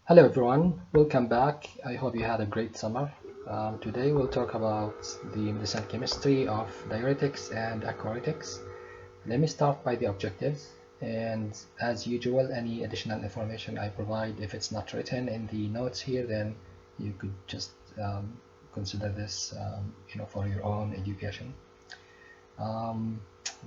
Hello everyone, welcome back. I hope you had a great summer. Today we'll talk about the medicinal chemistry of diuretics and aquaretics. Let me start by the objectives, and as usual, any additional information I provide, if it's not written in the notes here, then you could just consider this for your own education. Um,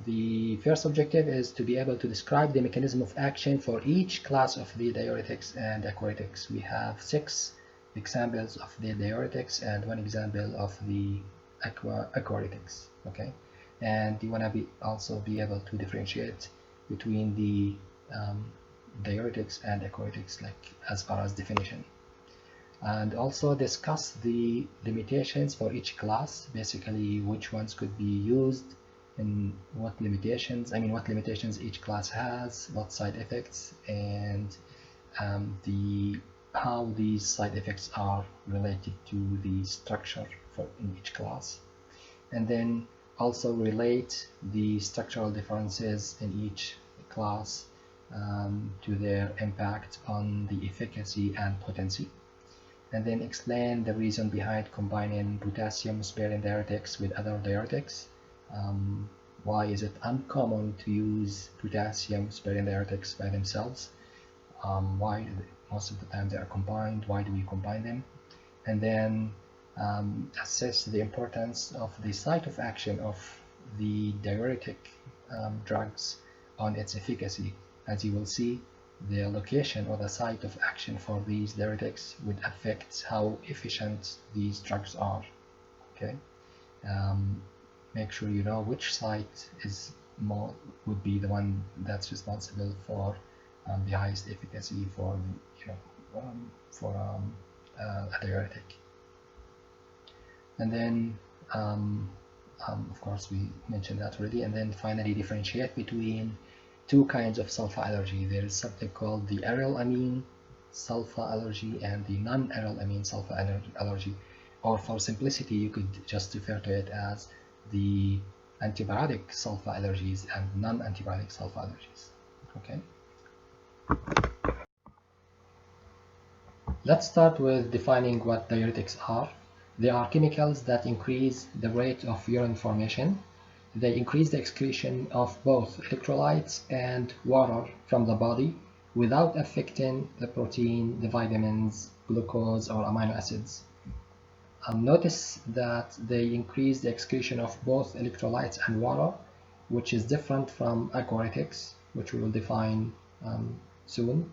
the first objective is to be able to describe the mechanism of action for each class of the diuretics and aquaretics. We have 6 examples of the diuretics and 1 example of the aquaretics. Okay, and you want to also be able to differentiate between the diuretics and aquaretics, like as far as definition, and also discuss the limitations for each class, basically which ones could be used and what limitations each class has, what side effects, and how these side effects are related to the structure in each class, and then also relate the structural differences in each class to their impact on the efficacy and potency, and then explain the reason behind combining potassium sparing diuretics with other diuretics. Why is it uncommon to use potassium sparing diuretics by themselves? Why most of the time they are combined? Why do we combine them? And then assess the importance of the site of action of the diuretic drugs on its efficacy. As you will see, the location or the site of action for these diuretics would affect how efficient these drugs are. Okay, make sure you know which site would be the one that's responsible for the highest efficacy for a diuretic. And then of course we mentioned that already. And then finally differentiate between 2 kinds of sulfa allergy. There is something called the aryl amine sulfa allergy and the non-aryl amine sulfa allergy, or for simplicity you could just refer to it as the antibiotic sulfa allergies and non-antibiotic sulfa allergies. Okay, let's start with defining what diuretics are. They are chemicals that increase the rate of urine formation. They increase the excretion of both electrolytes and water from the body without affecting the protein, the vitamins, glucose, or amino acids. Notice that they increase the excretion of both electrolytes and water, which is different from aquaretics, which we will define soon.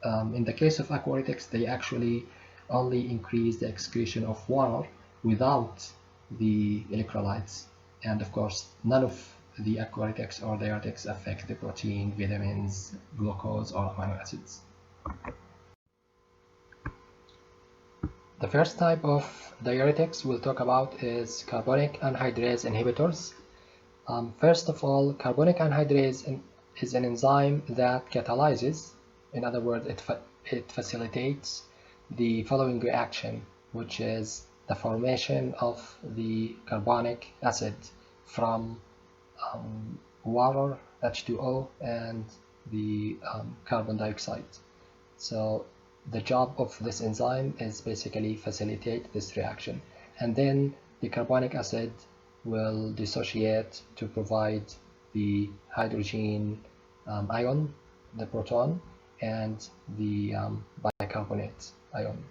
In the case of aquaretics, they actually only increase the excretion of water without the electrolytes. And of course, none of the aquaretics or diuretics affect the protein, vitamins, glucose, or amino acids. The first type of diuretics we'll talk about is carbonic anhydrase inhibitors. First of all, carbonic anhydrase is an enzyme that catalyzes, in other words, it facilitates the following reaction, which is the formation of the carbonic acid from water, H2O, and the carbon dioxide. So the job of this enzyme is basically facilitate this reaction, and then the carbonic acid will dissociate to provide the hydrogen ion, the proton, and the bicarbonate ion.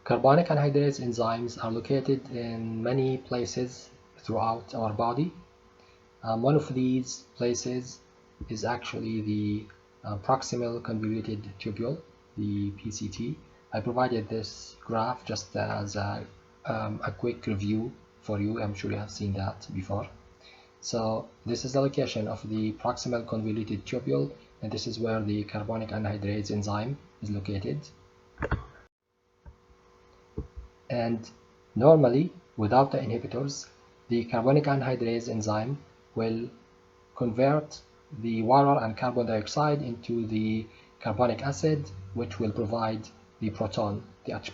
Carbonic anhydrase enzymes are located in many places throughout our body. One of these places is actually the proximal convoluted tubule, the PCT. I provided this graph just as a quick review for you. I'm sure you have seen that before. So this is the location of the proximal convoluted tubule, and this is where the carbonic anhydrase enzyme is located. And normally, without the inhibitors, the carbonic anhydrase enzyme will convert the water and carbon dioxide into the carbonic acid, which will provide the proton, the H+.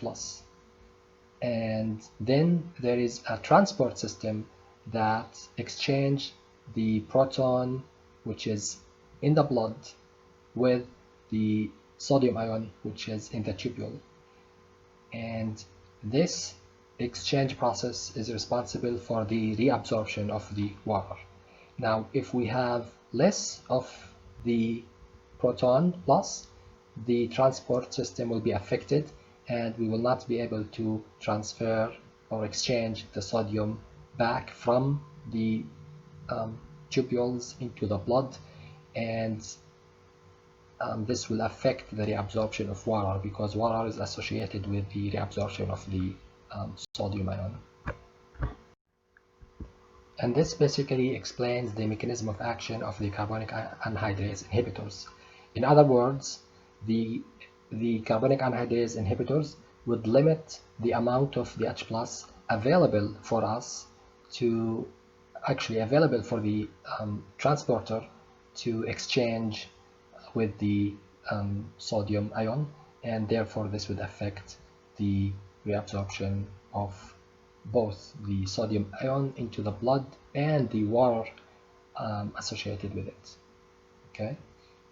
And then there is a transport system that exchange the proton, which is in the blood, with the sodium ion which is in the tubule. And this exchange process is responsible for the reabsorption of the water. Now, if we have less of the proton plus, the transport system will be affected and we will not be able to transfer or exchange the sodium back from the tubules into the blood, and this will affect the reabsorption of water because water is associated with the reabsorption of the sodium ion. And this basically explains the mechanism of action of the carbonic anhydrase inhibitors. In other words, the carbonic anhydrase inhibitors would limit the amount of the H plus available for us to actually available for the transporter to exchange with the sodium ion, and therefore this would affect the reabsorption of both the sodium ion into the blood and the water associated with it. Okay,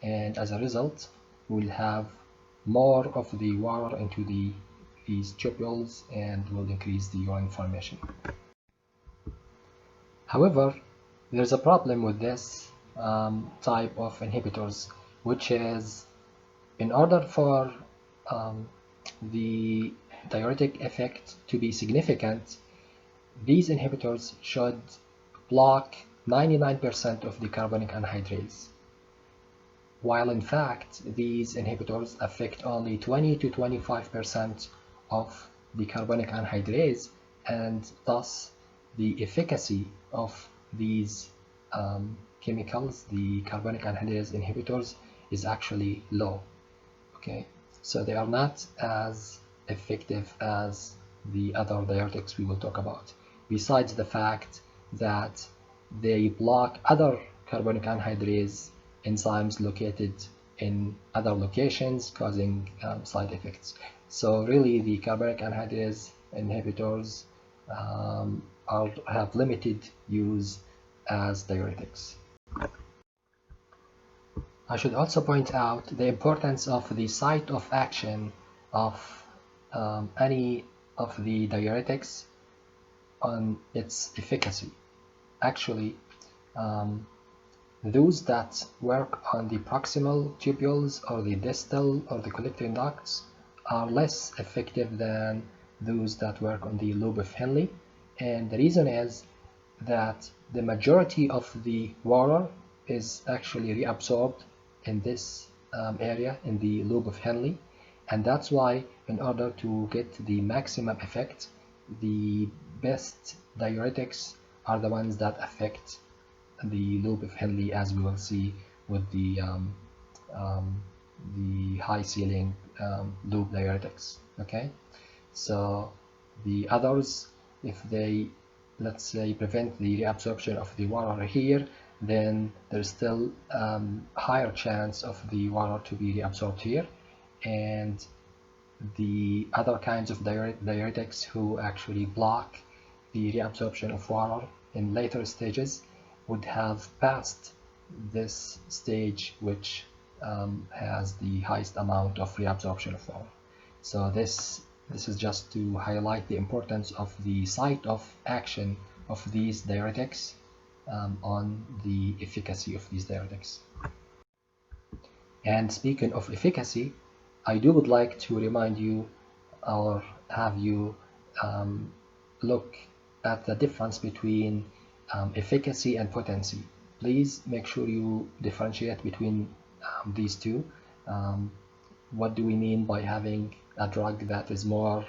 and as a result, we'll have more of the water into these tubules and will increase the urine formation. However, there's a problem with this type of inhibitors, which is in order for the diuretic effect to be significant, these inhibitors should block 99% of the carbonic anhydrase, while in fact these inhibitors affect only 20 to 25% of the carbonic anhydrase, and thus the efficacy of these chemicals, the carbonic anhydrase inhibitors, is actually low. Okay, so they are not as effective as the other diuretics we will talk about, besides the fact that they block other carbonic anhydrase enzymes located in other locations, causing side effects. So really the carbonic anhydrase inhibitors have limited use as diuretics. I should also point out the importance of the site of action of any of the diuretics on its efficacy. Actually, those that work on the proximal tubules or the distal or the collecting ducts are less effective than those that work on the lobe of Henle, and the reason is that the majority of the water is actually reabsorbed in this area in the lobe of Henle, and that's why in order to get the maximum effect, the best diuretics are the ones that affect the lobe of Henle, as we will see with the high ceiling lobe diuretics. Okay, so the others, if they, let's say, prevent the reabsorption of the water here, then there's still higher chance of the water to be reabsorbed here, and the other kinds of diuretics who actually block the reabsorption of water in later stages would have passed this stage, which has the highest amount of reabsorption of water. So this is just to highlight the importance of the site of action of these diuretics on the efficacy of these diuretics. And speaking of efficacy, I would like to remind you or have you look at the difference between efficacy and potency. Please make sure you differentiate between these two. What do we mean by having a drug that is more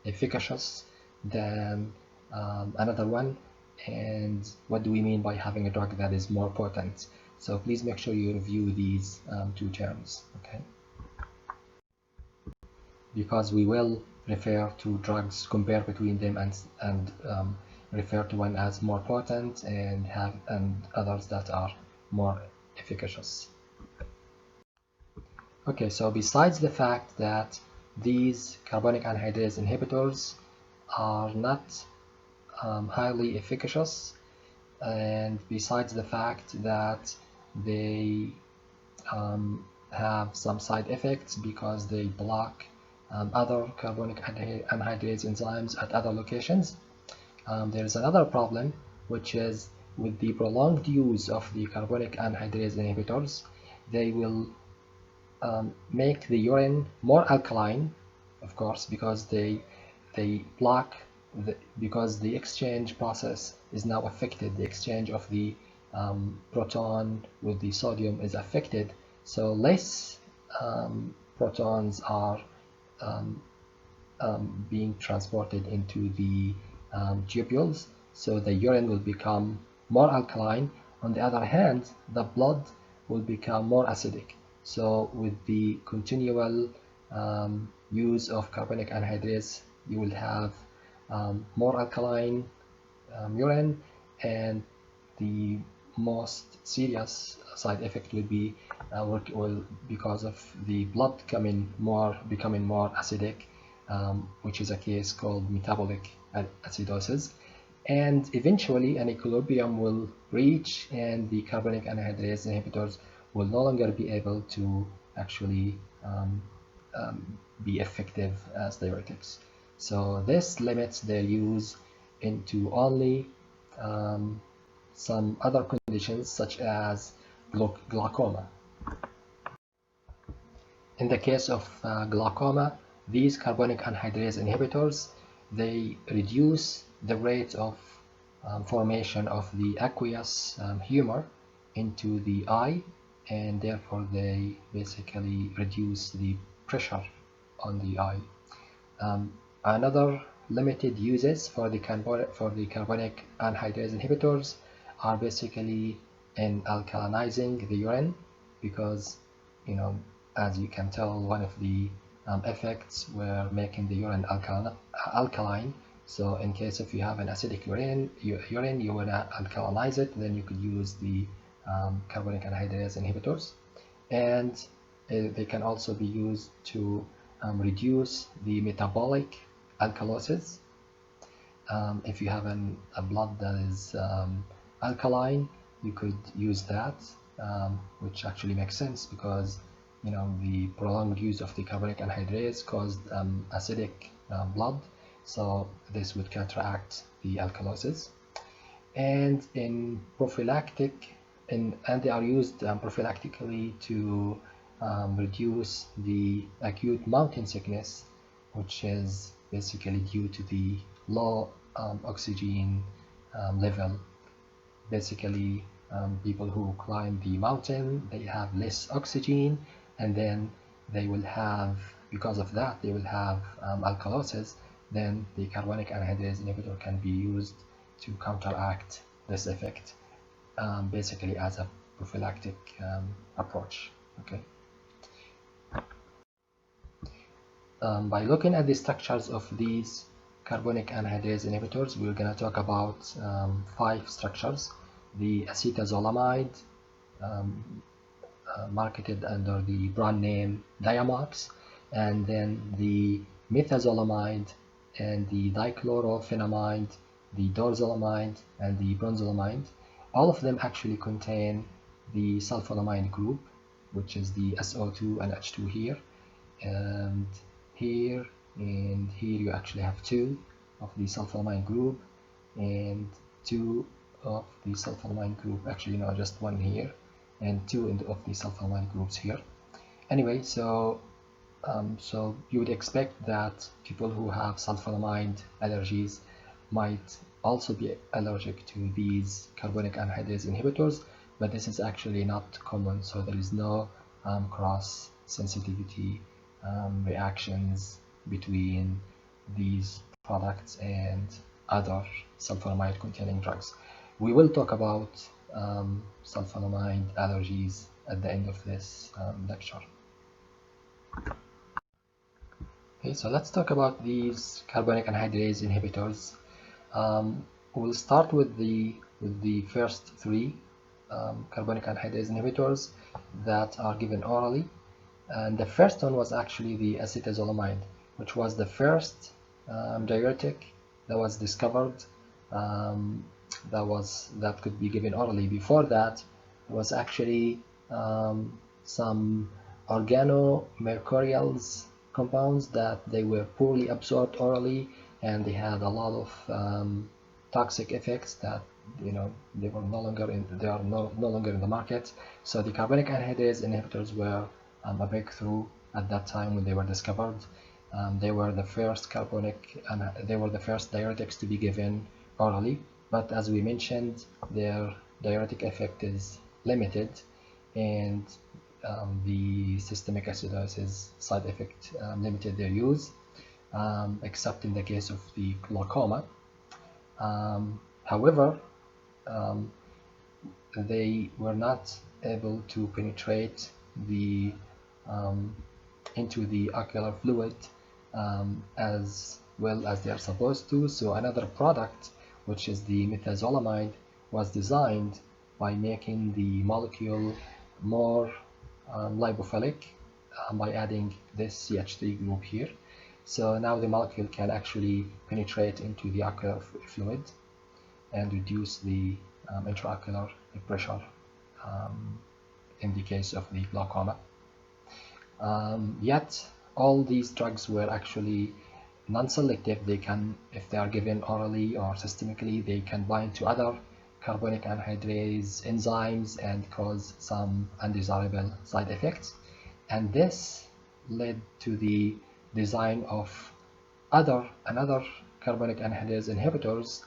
efficacious than another one, and what do we mean by having a drug that is more potent? So please make sure you review these two terms, okay? Because we will refer to drugs, compare between them, and refer to one as more potent and others that are more efficacious. Okay, so besides the fact that these carbonic anhydrase inhibitors are not highly efficacious, and besides the fact that they have some side effects because they block other carbonic anhydrase enzymes at other locations. There is another problem, which is with the prolonged use of the carbonic anhydrase inhibitors, they will make the urine more alkaline, of course, because they block because the exchange process is now affected. The exchange of the proton with the sodium is affected, so less protons are um, being transported into the tubules, so the urine will become more alkaline. On the other hand, the blood will become more acidic. So with the continual use of carbonic anhydrase, you will have more alkaline urine, and the most serious side effect will be because of the blood becoming more acidic, which is a case called metabolic acidosis, and eventually an equilibrium will reach, and the carbonic anhydrase inhibitors will no longer be able to actually be effective as diuretics. So this limits their use into only some other conditions such as glaucoma. In the case of glaucoma, these carbonic anhydrase inhibitors, they reduce the rate of formation of the aqueous humor into the eye, and therefore they basically reduce the pressure on the eye. Another limited uses for the carbonic anhydrase inhibitors are basically in alkalinizing the urine, because, you know, as you can tell, one of the effects were making the urine alkaline. So in case if you have an acidic urine, you want to alkalinize it, then you could use the carbonic anhydrase inhibitors. And they can also be used to reduce the metabolic alkalosis. If you have a blood that is alkaline, you could use that, which actually makes sense because, you know, the prolonged use of the carbonic anhydrase caused acidic blood, so this would counteract the alkalosis. And in prophylactic, and they are used prophylactically to reduce the acute mountain sickness, which is basically due to the low oxygen level. Basically, people who climb the mountain, they have less oxygen, and then they will have, because of that, they will have alkalosis. Then the carbonic anhydrase inhibitor can be used to counteract this effect, basically as a prophylactic approach. Okay. By looking at the structures of these carbonic anhydrase inhibitors, we're going to talk about 5 structures. The acetazolamide, marketed under the brand name Diamox, and then the methazolamide and the dichlorophenamide, the dorzolamide and the bronzolamide. All of them actually contain the sulfonamide group, which is the SO2 and H2 here, and here and here you actually have 2 of the sulfonamide group and 2 of the sulfonamide group, actually no, just 1 here and 2 of the sulfonamide groups here. Anyway, so you would expect that people who have sulfonamide allergies might also be allergic to these carbonic anhydrase inhibitors, but this is actually not common, so there is no cross sensitivity reactions between these products and other sulfonamide containing drugs. We will talk about sulfonamide allergies at the end of this lecture. Okay, so let's talk about these carbonic anhydrase inhibitors. We'll start with the first 3 carbonic anhydrase inhibitors that are given orally. And the first one was actually the acetazolamide, which was the first diuretic that was discovered that could be given orally. Before that, it was actually some organomercurials compounds that they were poorly absorbed orally, and they had a lot of toxic effects that they are no longer in the market. So the carbonic anhydrase inhibitors were a breakthrough at that time when they were discovered. They were the first diuretics to be given orally, but as we mentioned, their diuretic effect is limited, and the systemic acidosis side effect limited their use, except in the case of the glaucoma. However, they were not able to penetrate into the ocular fluid as well as they are supposed to. So another product, which is the methazolamide, was designed by making the molecule more lipophilic by adding this CH3 group here. So now the molecule can actually penetrate into the ocular fluid and reduce the intraocular pressure in the case of the glaucoma. Yet all these drugs were actually non-selective. They can, if they are given orally or systemically, they can bind to other carbonic anhydrase enzymes and cause some undesirable side effects. And this led to the design of another carbonic anhydrase inhibitors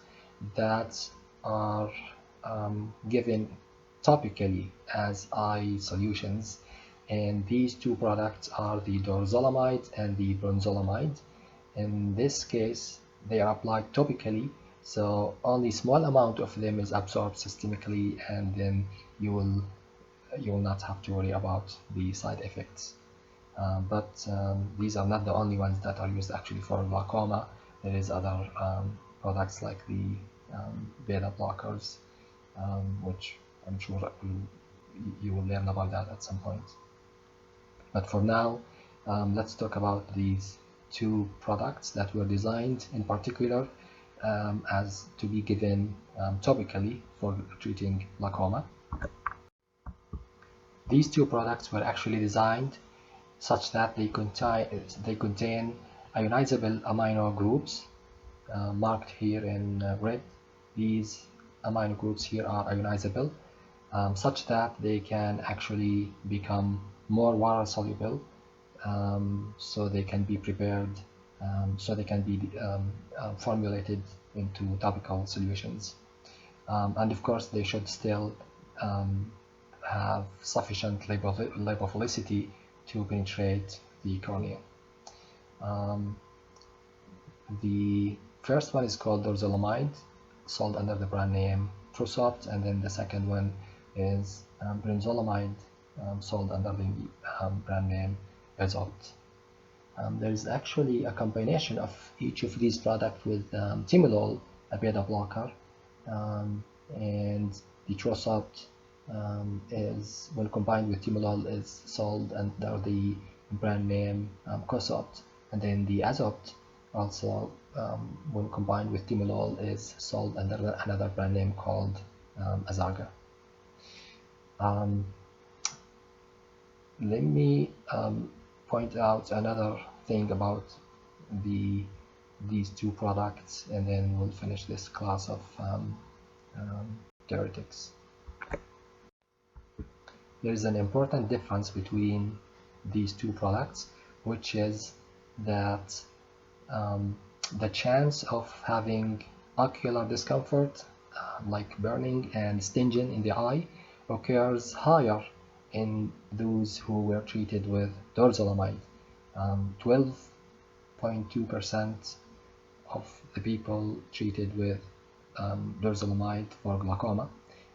that are given topically as eye solutions. And these two products are the dorzolamide and the bronzolamide. In this case, they are applied topically, so only small amount of them is absorbed systemically, and then you will not have to worry about the side effects. But these are not the only ones that are used actually for glaucoma. There is other products like the beta blockers, which I'm sure you will learn about that at some point. But for now, let's talk about these two products that were designed in particular as to be given topically for treating glaucoma. These two products were actually designed such that they contain ionizable amino groups marked here in red. These amino groups here are ionizable, such that they can actually become more water soluble, so they can be prepared, so they can be formulated into topical solutions. And of course, they should still have sufficient lipophilicity to penetrate the cornea. The first one is called dorzolamide, sold under the brand name Prosopt, and then the second one is bronzolamide, sold under the brand name Azopt. There is actually a combination of each of these products with timolol, a beta blocker, and the Prosopt is, when combined with timolol, is sold under the brand name Cosopt, and then the Azopt also, when combined with timolol, is sold under another brand name called Azarga. Let me point out another thing about these two products, and then we'll finish this class of Diuretics. There is an important difference between these two products, which is that the chance of having ocular discomfort, like burning and stinging in the eye, occurs higher in those who were treated with dorzolamide. 12.2% of the people treated with dorzolamide for glaucoma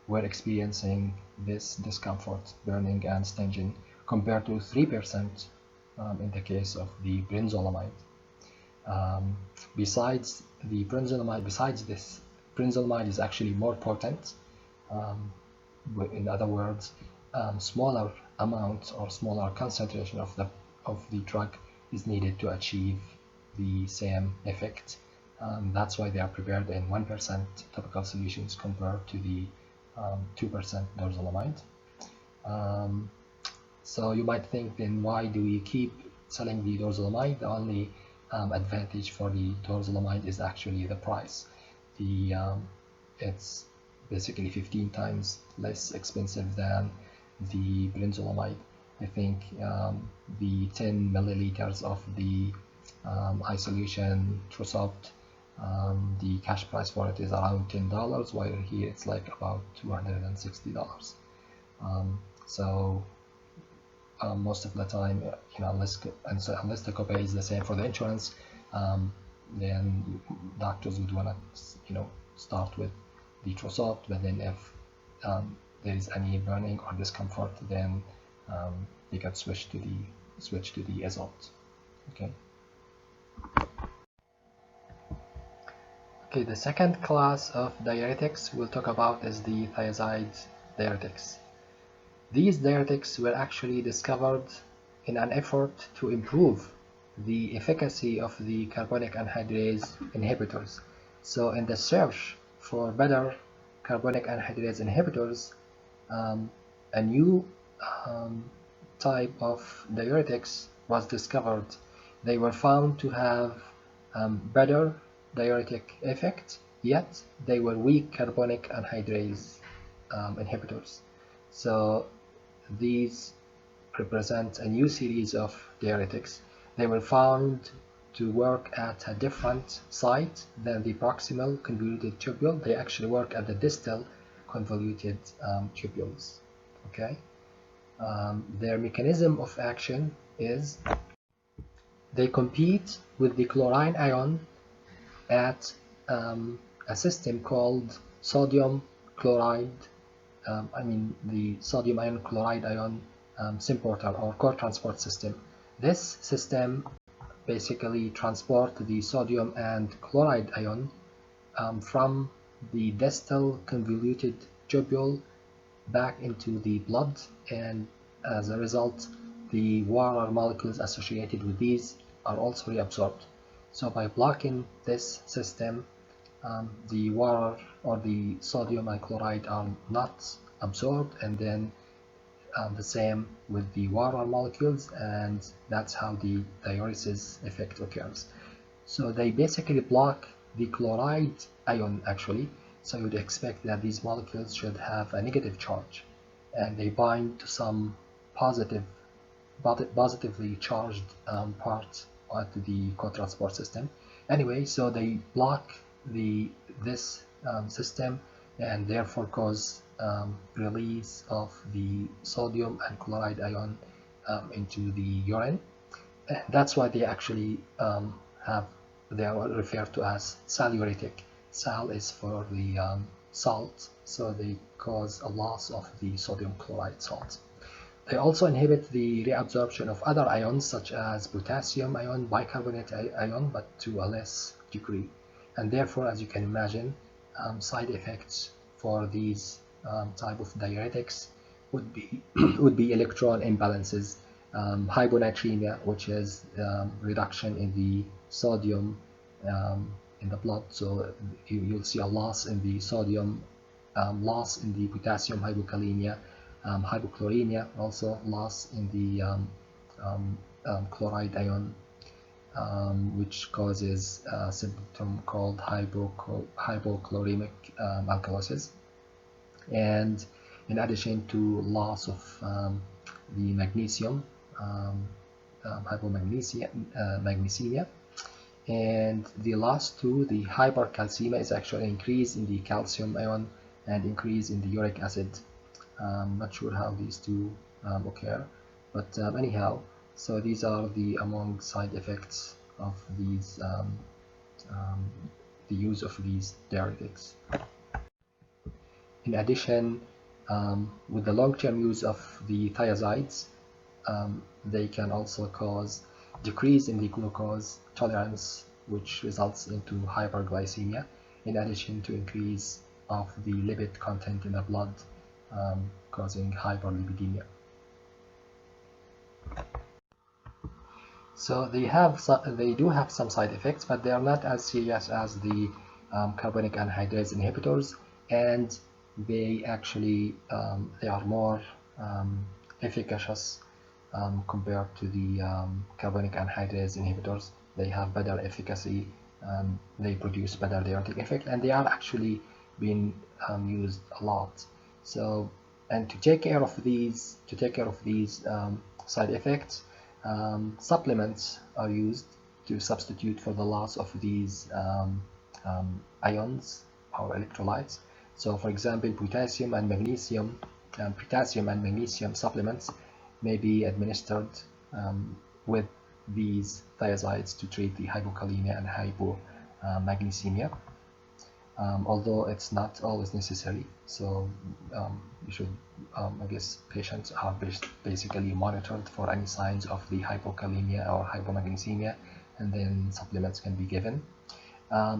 were experiencing this discomfort, burning and stinging, compared to 3% in the case of the bronzolamide. Besides this, bronzolamide is actually more potent. In other words, smaller amount or smaller concentration of the drug is needed to achieve the same effect. That's why they are prepared in 1% topical solutions compared to the 2% dorzolamide. So you might think, then why do we keep selling the dorzolamide? The only advantage for the dorzolamide is actually the price. It's basically 15 times less expensive than the brinzolamide. I think the 10 milliliters of the high solution Trusopt, the cash price for it is around $10, while here it's like about $260. So most of the time, unless the copay is the same for the insurance, then doctors would want to start with the Trusopt, but then if there is any burning or discomfort, then they can switch to the Azote. Okay, the second class of diuretics we'll talk about is the thiazide diuretics. These diuretics were actually discovered in an effort to improve the efficacy of the carbonic anhydrase inhibitors. So in the search for better carbonic anhydrase inhibitors, a new type of diuretics was discovered. They were found to have better diuretic effect, yet they were weak carbonic anhydrase inhibitors. So these represent a new series of diuretics. They were found to work at a different site than the proximal convoluted tubule. They actually work at the distal convoluted tubules. Okay. Their mechanism of action is they compete with the chlorine ion at a system called sodium chloride, the sodium ion chloride ion symporter or co-transport system. This system basically transports the sodium and chloride ion from the distal convoluted tubule back into the blood, and as a result the water molecules associated with these are also reabsorbed. So by blocking this system, the water or the sodium and chloride are not absorbed, and then the same with the water molecules, and that's how the diuresis effect occurs. So they basically block the chloride ion actually. So you'd expect that these molecules should have a negative charge, and they bind to some positively charged part of the co-transport system. Anyway, so they block this system, and therefore cause release of the sodium and chloride ion into the urine. And that's why they actually they are referred to as saluretic. Sal is for the salt, so they cause a loss of the sodium chloride salt. They also inhibit the reabsorption of other ions such as potassium ion, bicarbonate ion, but to a less degree. And therefore, as you can imagine, side effects for these type of diuretics would be electron imbalances, hyponatremia, which is reduction in the sodium in the blood. So you'll see a loss in the sodium, loss in the potassium, hypokalemia, hypochloremia, also loss in the chloride ion, which causes a symptom called hypochloremic alkalosis, and in addition to loss of the magnesium, magnesemia. And the last two, the hypercalcemia, is actually increase in the calcium ion and increase in the uric acid. Not sure how these two occur, but anyhow, so these are the among side effects of these the use of these diuretics. In addition, with the long-term use of the thiazides, they can also cause decrease in the glucose tolerance, which results into hyperglycemia, in addition to increase of the lipid content in the blood, causing hyperlipidemia. So they do have some side effects, but they are not as serious as the carbonic anhydrase inhibitors, and they actually they are more efficacious compared to the carbonic anhydrase inhibitors. They have better efficacy, they produce better diuretic effect, and they are actually being used a lot. So, and to take care of these side effects, supplements are used to substitute for the loss of these ions or electrolytes. So, for example, potassium and magnesium supplements may be administered with these thiazides to treat the hypokalemia and hypomagnesemia, although it's not always necessary. So you should, I guess, patients are basically monitored for any signs of the hypokalemia or hypomagnesemia, and then supplements can be given.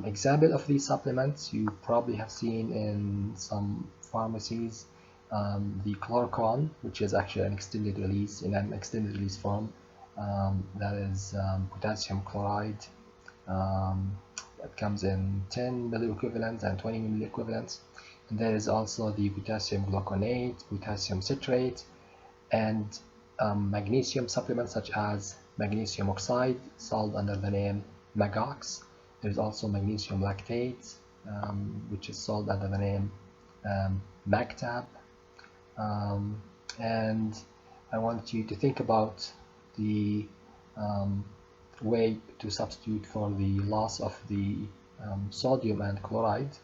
Example of these supplements you probably have seen in some pharmacies, the chlorocon, which is actually an extended release form, that is potassium chloride. It comes in 10 milliequivalents and 20 milliequivalents. And there is also the potassium gluconate, potassium citrate, and magnesium supplements such as magnesium oxide, sold under the name Magox. There is also magnesium lactate, which is sold under the name Mactab. And I want you to think about the way to substitute for the loss of the sodium and chloride.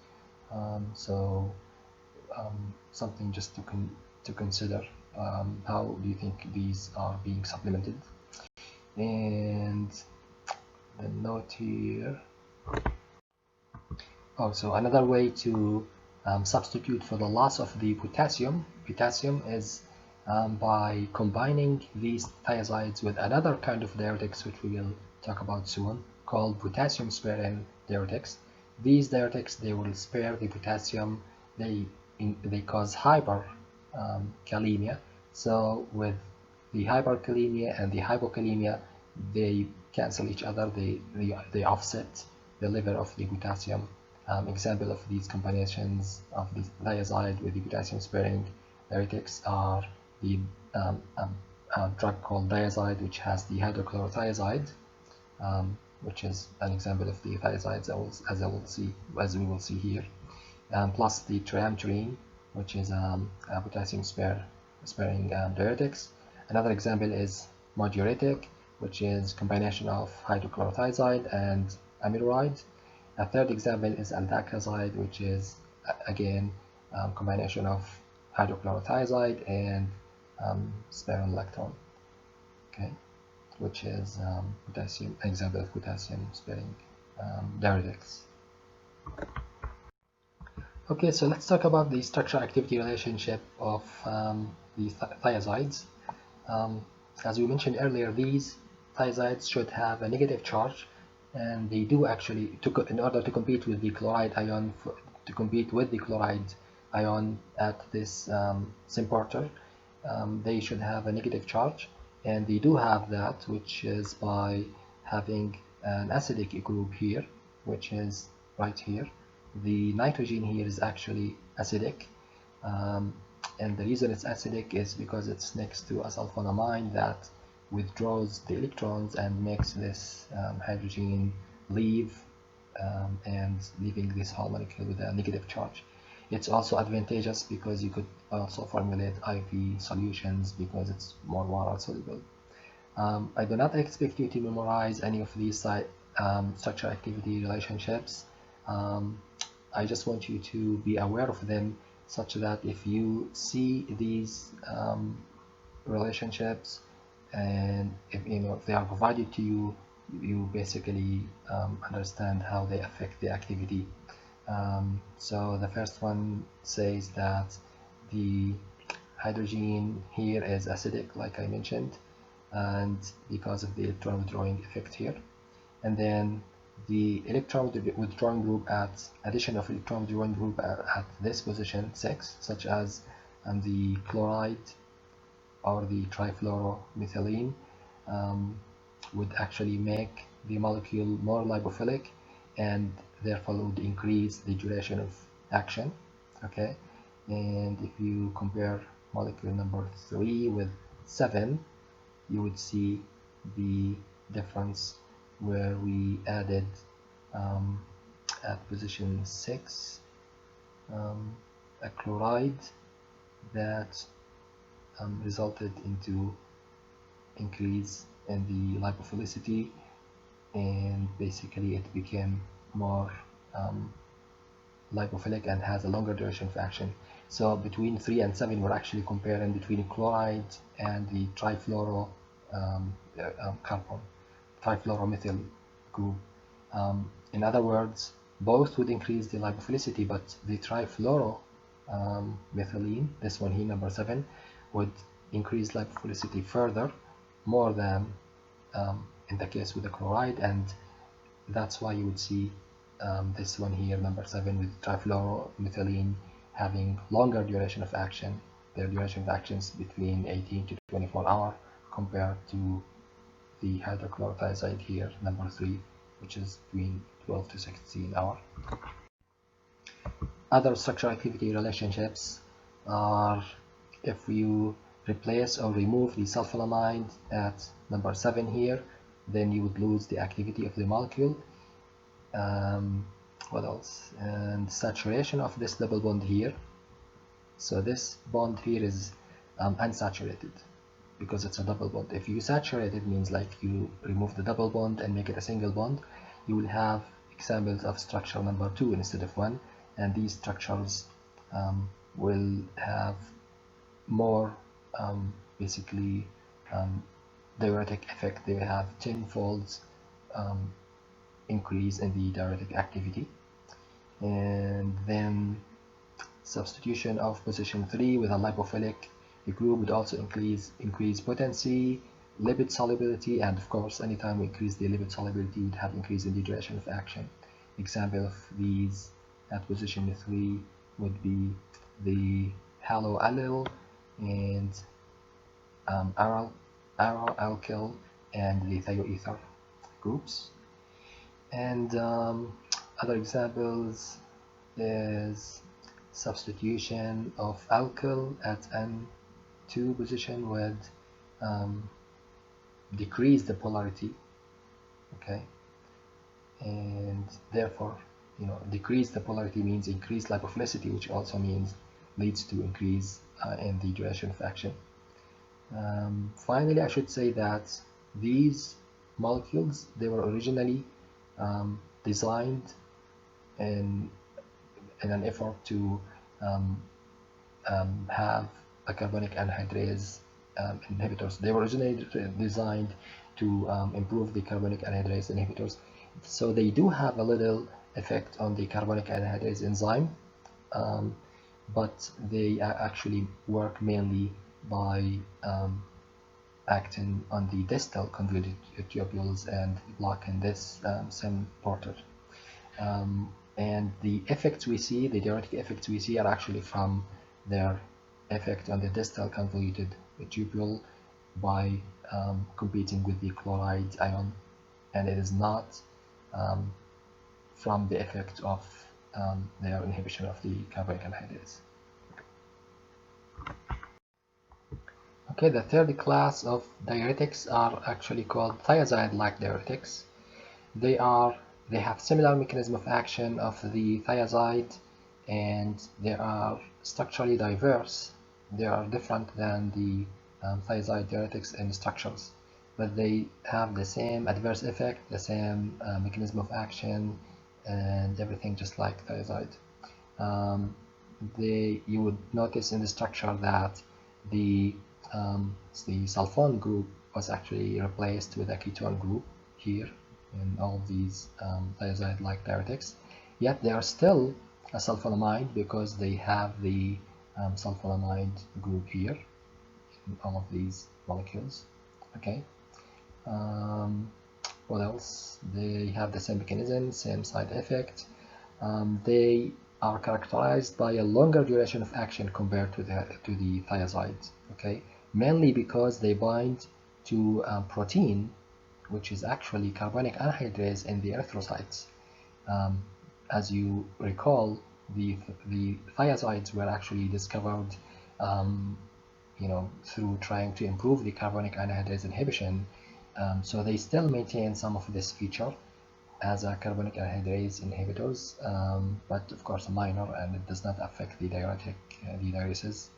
Something just to consider. How do you think these are being supplemented? And the note here. Also, another way to substitute for the loss of the potassium is by combining these thiazides with another kind of diuretics, which we will talk about soon, called potassium sparing diuretics. These diuretics, they will spare the potassium. They cause hyperkalemia. So with the hyperkalemia and the hypokalemia, they cancel each other. They offset the level of the potassium. Example of these combinations of the thiazide with the potassium sparing diuretics are the drug called diazide, which has the hydrochlorothiazide, which is an example of the thiazides, as we will see here, plus the triamterene, which is a potassium sparing diuretics. Another example is diuretic, which is combination of hydrochlorothiazide and amiloride. A third example is aldaclazide, which is again combination of hydrochlorothiazide and spironolactone, okay, which is example of potassium sparing diuretics. Okay, so let's talk about the structure-activity relationship of the thiazides. As we mentioned earlier, these thiazides should have a negative charge, and they do actually, in order to compete with the chloride ion, at this symporter, they should have a negative charge, and they do have that, which is by having an acidic group here, which is right here. The nitrogen here is actually acidic, and the reason it's acidic is because it's next to a sulfonamide that withdraws the electrons and makes this hydrogen leave, and leaving this whole molecule with a negative charge. It's also advantageous because you could also formulate IV solutions because it's more water soluble. I do not expect you to memorize any of these structure activity relationships. I just want you to be aware of them, such that if you see these relationships, and if they are provided to you, you basically understand how they affect the activity. So the first one says that the hydrogen here is acidic, like I mentioned, and because of the electron withdrawing effect here. And then the electron withdrawing group addition of electron withdrawing group at this position 6, such as the chloride or the trifluoromethylene, would actually make the molecule more lipophilic, and therefore would increase the duration of action. Okay, and if you compare molecule number 3 with 7, you would see the difference where we added at position 6 a chloride that resulted into increase in the lipophilicity, and basically it became more lipophilic and has a longer duration of action. So between 3 and 7 we're actually comparing between chloride and the carbon trifluoromethyl group. In other words, both would increase the lipophilicity, but the trifluoromethylene, this one here, number 7, would increase lipophilicity further, more than in the case with the chloride, and that's why you would see this one here, number 7, with trifluoromethylene having longer duration of action. Their duration of action is between 18 to 24 hours compared to the hydrochlorothiazide here, number 3, which is between 12 to 16 hours. Other structure activity relationships are if you replace or remove the sulfonamide at number 7 here, then you would lose the activity of the molecule. What else? And saturation of this double bond here. So this bond here is unsaturated because it's a double bond. If you saturate it, means like you remove the double bond and make it a single bond, you will have examples of structure number 2 instead of 1, and these structures will have more basically diuretic effect. They have 10-fold increase in the diuretic activity. And then substitution of position 3 with a lipophilic group would also increase potency, lipid solubility, and of course anytime we increase the lipid solubility we would have increase in the duration of action. Example of these at position 3 would be the haloallyl and aryl alkyl and the thioether groups. And other examples is substitution of alkyl at N2 position would decrease the polarity, okay, and therefore, decrease the polarity means increase lipophilicity, which also means leads to increase in the duration of action. Finally, I should say that these molecules, they were originally designed in an effort to have a carbonic anhydrase inhibitors. They were originally designed to improve the carbonic anhydrase inhibitors. So they do have a little effect on the carbonic anhydrase enzyme, but they actually work mainly by acting on the distal convoluted tubules and blocking this SIM porter. And the effects we see, the diuretic effects we see, are actually from their effect on the distal convoluted tubule by competing with the chloride ion, and it is not from the effect of their inhibition of the carbonic anhydrase. Okay, the third class of diuretics are actually called thiazide-like diuretics. They have similar mechanism of action of the thiazide, and they are structurally diverse. They are different than the thiazide diuretics in structures, but they have the same adverse effect, the same mechanism of action, and everything just like thiazide. You would notice in the structure that the sulfone group was actually replaced with a ketone group here in all of these thiazide-like diuretics, yet they are still a sulfonamide because they have the sulfonamide group here in all of these molecules. Okay. What else? They have the same mechanism, same side effect. They are characterized by a longer duration of action compared to the thiazides. Okay, mainly because they bind to protein, which is actually carbonic anhydrase in the erythrocytes. As you recall, the thiazides were actually discovered through trying to improve the carbonic anhydrase inhibition. So they still maintain some of this feature as a carbonic anhydrase inhibitors, but of course minor, and it does not affect the diuresis.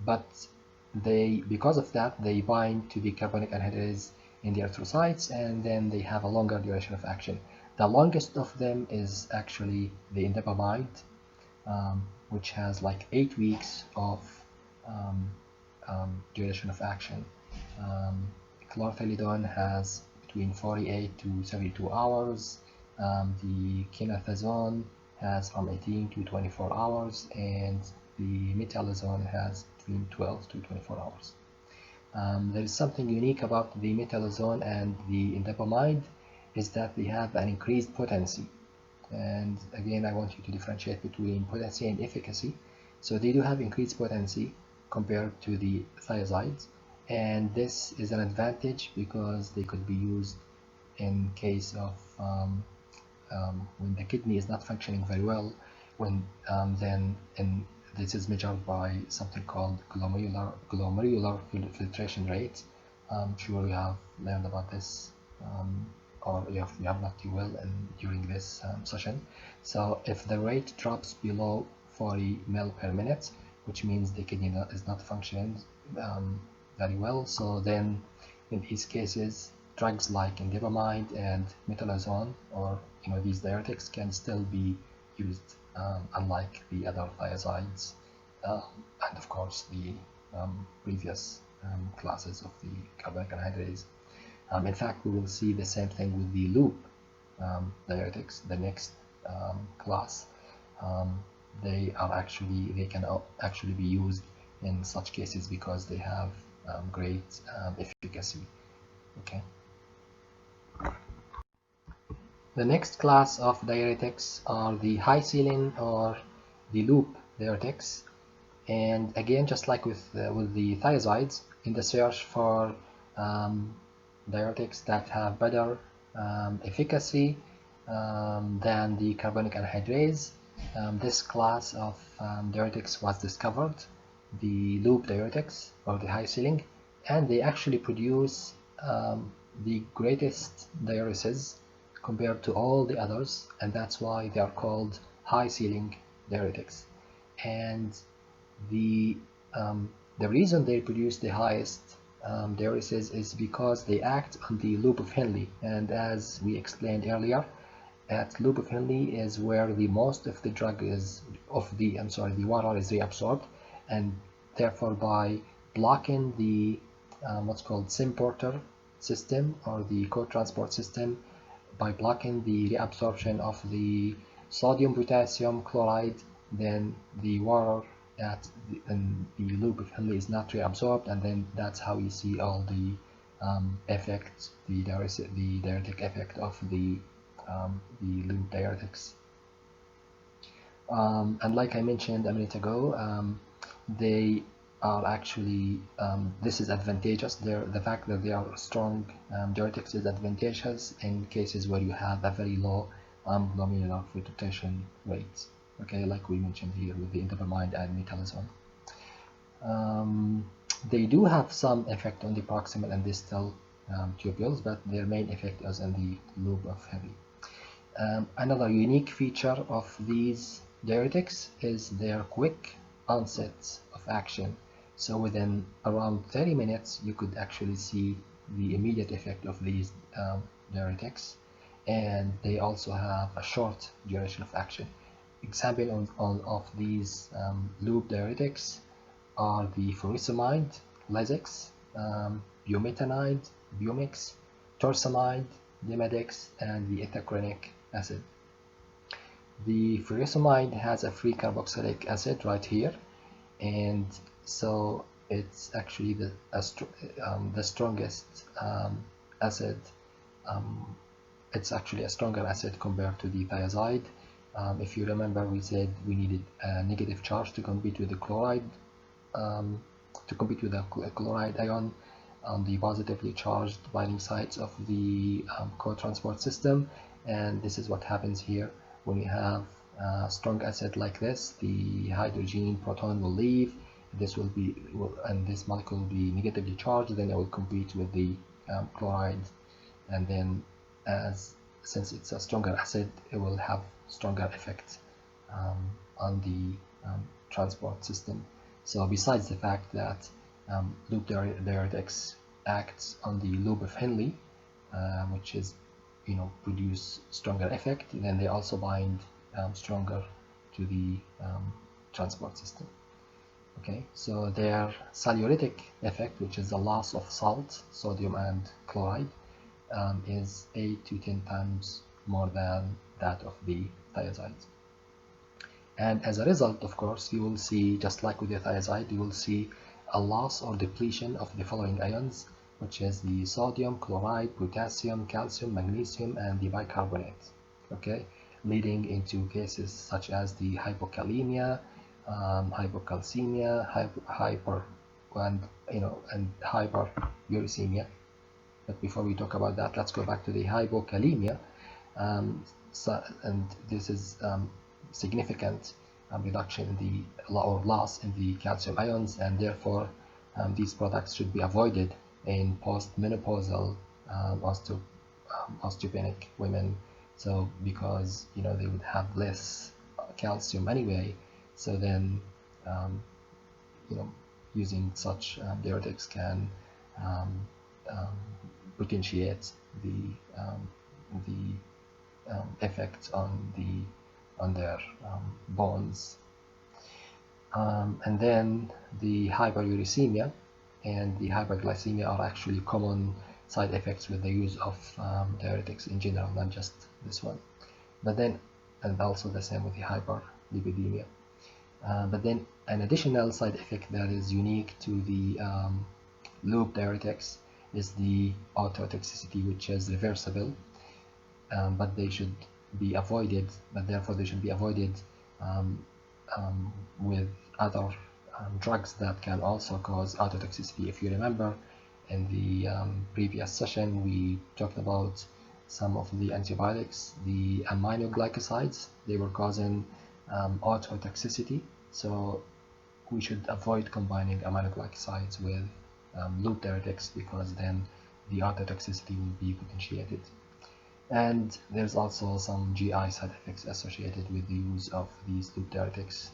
But because of that, they bind to the carbonic anhydrase in the erythrocytes, and then they have a longer duration of action. The longest of them is actually the indapamide, which has like 8 weeks of um, duration of action. Chlorthalidone has between 48 to 72 hours. The chenethazone has from 18 to 24 hours, and the metalazone has between 12 to 24 hours. There is something unique about the metalazone and the indapamide, is that they have an increased potency. And again, I want you to differentiate between potency and efficacy. So they do have increased potency compared to the thiazides, and this is an advantage because they could be used in case of when the kidney is not functioning very well, and this is measured by something called glomerular filtration rate. I'm sure you have learned about this, or if you have not, you will during this session. So if the rate drops below 40 ml per minute, which means the kidney is not functioning very well, so then in these cases drugs like indapamide and metalazone, or these diuretics, can still be used, unlike the other thiazides, and of course the previous classes of the carbonic anhydrase. In fact, we will see the same thing with the loop diuretics, the next class. They can actually be used in such cases because they have great efficacy. Okay. The next class of diuretics are the high ceiling or the loop diuretics. And again, just like with the thiazides, in the search for diuretics that have better efficacy than the carbonic anhydrase, this class of diuretics was discovered, the loop diuretics or the high ceiling, and they actually produce the greatest diuresis compared to all the others, and that's why they are called high ceiling diuretics. And the reason they produce the highest diuresis is because they act on the loop of Henle, and as we explained earlier, at loop of Henle is where the most of the water is reabsorbed, and therefore by blocking the what's called sym-porter system or the co-transport system, by blocking the reabsorption of the sodium potassium chloride, then the water in the loop of Henle is not reabsorbed, and then that's how you see all the effects, the diuretic effect of the loop diuretics. And like I mentioned a minute ago, they are actually, this is advantageous. The fact that they are strong diuretics is advantageous in cases where you have a very low glomerular filtration rate. Okay, like we mentioned here with the indapamide and metalazone. They do have some effect on the proximal and distal tubules, but their main effect is in the loop of Henle. Another unique feature of these diuretics is their quick onset of action. So within around 30 minutes, you could actually see the immediate effect of these diuretics, and they also have a short duration of action. Example of these loop diuretics are the furosemide, Lasix, bumetanide, Bumix, torsemide, Demodex, and the ethacronic acid. The furosemide has a free carboxylic acid right here, and so it's actually the strongest acid. It's actually a stronger acid compared to the thiazide. If you remember, we said we needed a negative charge to compete with the chloride, ion on the positively charged binding sites of the co-transport system, and this is what happens here when you have a strong acid like this. The hydrogen proton will leave, this will be and this molecule will be negatively charged, then it will compete with the chloride, and then since it's a stronger acid, it will have stronger effect on the transport system. So besides the fact that loop diuretics acts on the loop of Henle, which is produce stronger effect, then they also bind stronger to the transport system. Okay, so their solulytic effect, which is the loss of salt, sodium and chloride, is 8 to 10 times more than that of the thiazides. And as a result, of course, you will see, just like with the thiazide, you will see a loss or depletion of the following ions, which is the sodium, chloride, potassium, calcium, magnesium, and the bicarbonate. Okay, leading into cases such as the hypokalemia, hypocalcemia, and hyperuricemia. But before we talk about that, let's go back to the hypokalemia. And this is significant reduction in the or loss in the calcium ions, and therefore these products should be avoided in postmenopausal osteopenic women. So because they would have less calcium anyway, so then using such diuretics can potentiate the effect on their bones. And then the hyperuricemia and the hyperglycemia are actually common side effects with the use of diuretics in general, not just this one. But then, and also the same with the hyperlipidemia. But then an additional side effect that is unique to the loop diuretics is the ototoxicity, which is reversible, but they should be avoided. But therefore, they should be avoided with other drugs that can also cause ototoxicity. If you remember, in the previous session, we talked about some of the antibiotics, the aminoglycosides. They were causing ototoxicity. So we should avoid combining aminoglycosides with loop diuretics, because then the ototoxicity will be potentiated. And there's also some GI side effects associated with the use of these loop diuretics.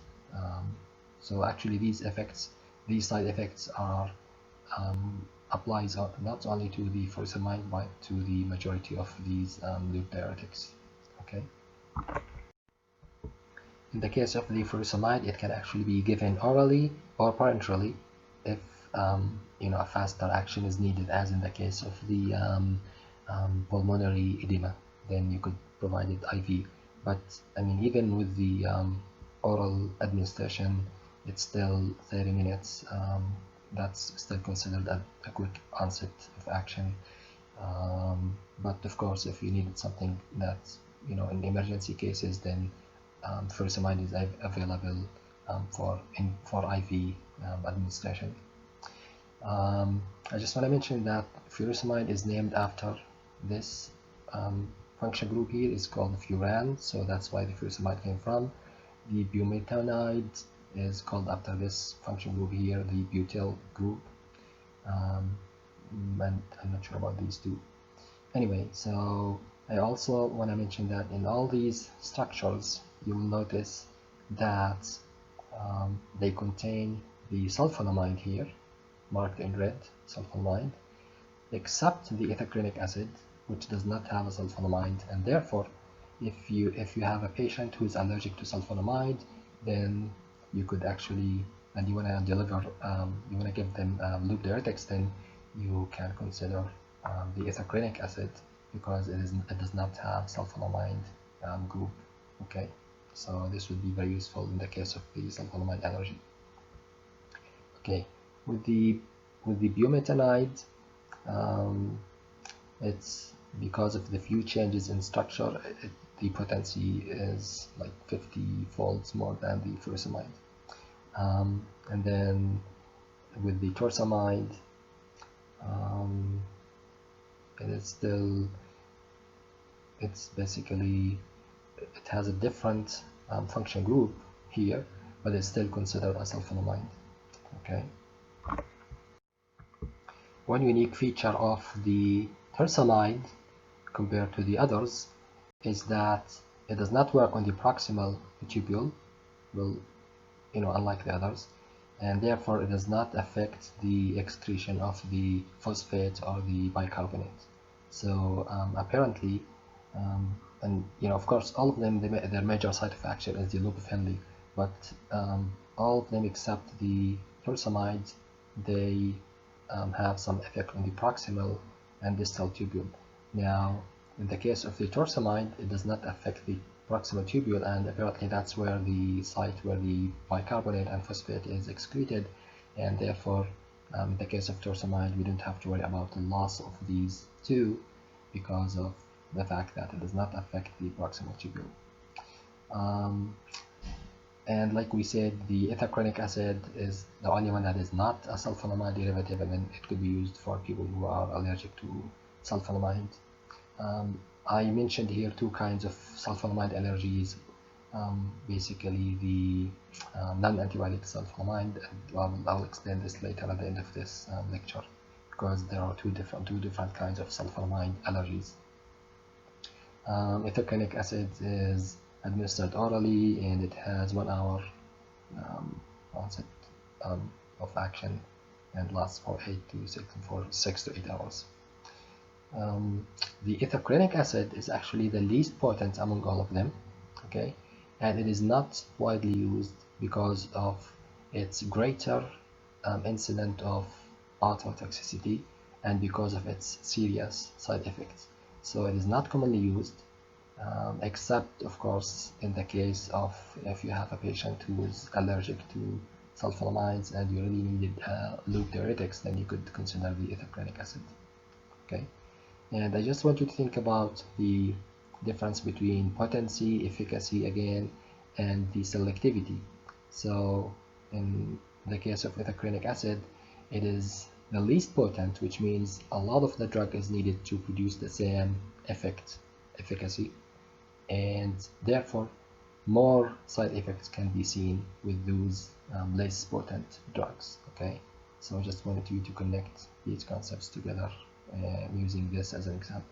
So actually these side effects are applies not only to the furosemide but to the majority of these loop diuretics. Okay. In the case of the furosemide, it can actually be given orally or parenterally if a faster action is needed, as in the case of the pulmonary edema. Then you could provide it IV. But I mean, even with the oral administration, it's still 30 minutes. That's still considered a quick onset of action. But of course, if you needed something that in emergency cases, then furosemide is available for IV administration. I just want to mention that furosemide is named after this function group here. Is called furan, so that's why the furosemide came from. The bumetanide is called after this function group here, the butyl group. And I'm not sure about these two. Anyway, so I also want to mention that in all these structures, you will notice that they contain the sulfonamide here, marked in red, sulfonamide, except the ethacrylic acid, which does not have a sulfonamide. And therefore, if you have a patient who is allergic to sulfonamide, then you could actually, and you want to deliver, you want to give them loop diuretics, then you can consider the ethacrylic acid, because it does not have sulfonamide group. Okay, so this would be very useful in the case of the sulfonamide allergy. Okay, with the bumetanide, it's because of the few changes in structure, the potency is like 50 folds more than the furosemide. And then with the torsemide, it has a different function group here, but it's still considered a sulfonamide. Okay. One unique feature of the torsamide compared to the others is that it does not work on the proximal tubule, well, unlike the others, and therefore it does not affect the excretion of the phosphate or the bicarbonate. So apparently, and of course, all of them, their major site of action is the leukophilin, but all of them except the torsamide, they have some effect on the proximal and distal tubule. Now, in the case of the torsamide, it does not affect the proximal tubule, and apparently that's where the site where the bicarbonate and phosphate is excreted, and therefore, in the case of torsamide, we don't have to worry about the loss of these two because of the fact that it does not affect the proximal tubule. And like we said, the ethacronic acid is the only one that is not a sulfonamide derivative, and then it could be used for people who are allergic to sulfonamide. I mentioned here two kinds of sulfonamide allergies. Basically, the non-antibiotic sulfonamide, and I'll explain this later at the end of this lecture, because there are two different kinds of sulfonamide allergies. Ethacronic acid is administered orally, and it has 1 hour onset of action and lasts for 6 to 8 hours. The ethacronic acid is actually the least potent among all of them, okay, and it is not widely used because of its greater incident of ototoxicity and because of its serious side effects. So it is not commonly used, except of course in the case of if you have a patient who is allergic to sulfonamides and you really needed loop diuretics, then you could consider the ethacronic acid. Okay, and I just want you to think about the difference between potency, efficacy again, and the selectivity. So in the case of ethacronic acid, it is the least potent, which means a lot of the drug is needed to produce the same efficacy, and therefore more side effects can be seen with those less potent drugs. Okay, so I just wanted you to connect these concepts together using this as an example.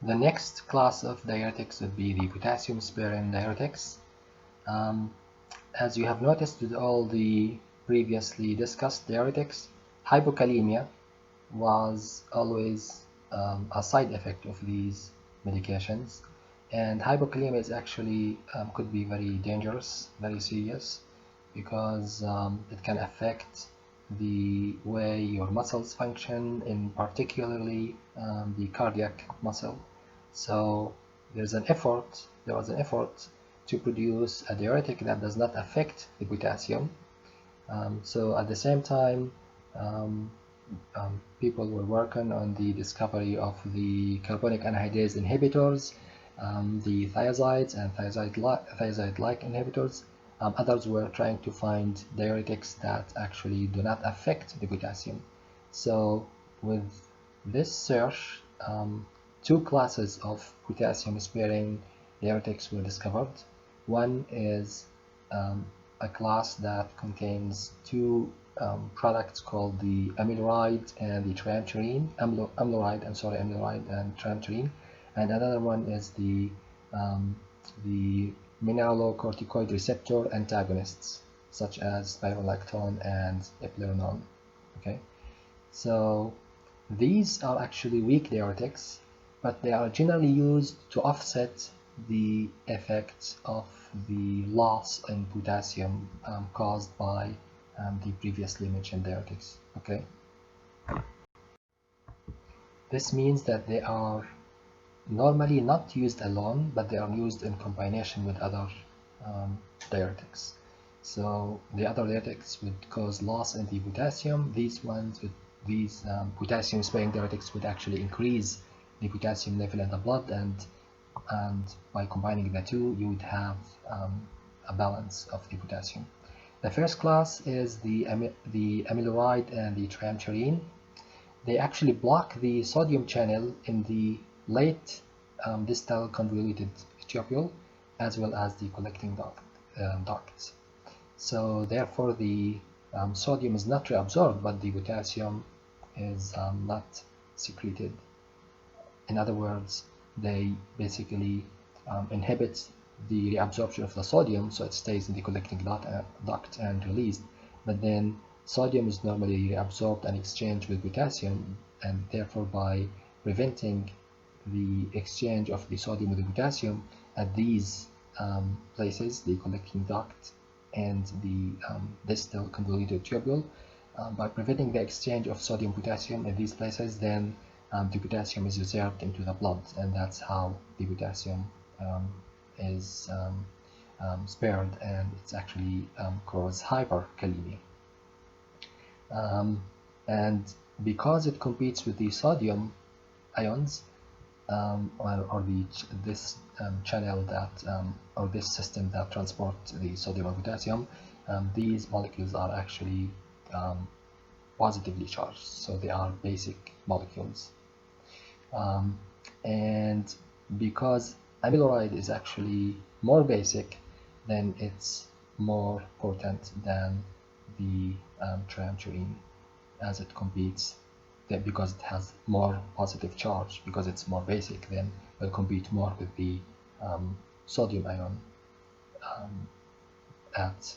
The next class of diuretics would be the potassium sparing diuretics. As you have noticed with all the previously discussed diuretics, hypokalemia was always a side effect of these medications, and hypokalemia is actually could be very dangerous, very serious, because it can affect the way your muscles function, in particularly the cardiac muscle. So there was an effort to produce a diuretic that does not affect the potassium. So at the same time, people were working on the discovery of the carbonic anhydrase inhibitors, the thiazides and thiazide-like inhibitors. Others were trying to find diuretics that actually do not affect the potassium. So with this search, two classes of potassium-sparing diuretics were discovered. One is a class that contains two products called the amiloride and the triamterene, amiloride and triamterene, and another one is the mineralocorticoid receptor antagonists, such as spironolactone and eplerenone. Okay, so these are actually weak diuretics, but they are generally used to offset the effects of the loss in potassium caused by the previously mentioned diuretics. Okay, this means that they are normally not used alone, but they are used in combination with other diuretics. So the other diuretics would cause loss in the potassium. These potassium-sparing diuretics would actually increase the potassium level in the blood, and by combining the two, you would have a balance of the potassium. The first class is the amiloride and the triamterene. They actually block the sodium channel in the late distal convoluted tubule, as well as the collecting ducts. So therefore the sodium is not reabsorbed, but the potassium is not secreted. In other words, they basically inhibit the reabsorption of the sodium, so it stays in the collecting duct and released. But then sodium is normally reabsorbed and exchanged with potassium, and therefore by preventing the exchange of the sodium with the potassium at these places, the collecting duct and the distal convoluted tubule, by preventing the exchange of sodium potassium in these places, then the potassium is reserved into the blood, and that's how the potassium is spared, and it's actually causes hyperkalemia. And because it competes with the sodium ions, or this channel that or this system that transport the sodium and potassium, these molecules are actually positively charged, so they are basic molecules. And because amiloride is actually more basic, then it's more potent than the triamturine, as it competes, that because it has more positive charge, because it's more basic, then will compete more with the sodium ion at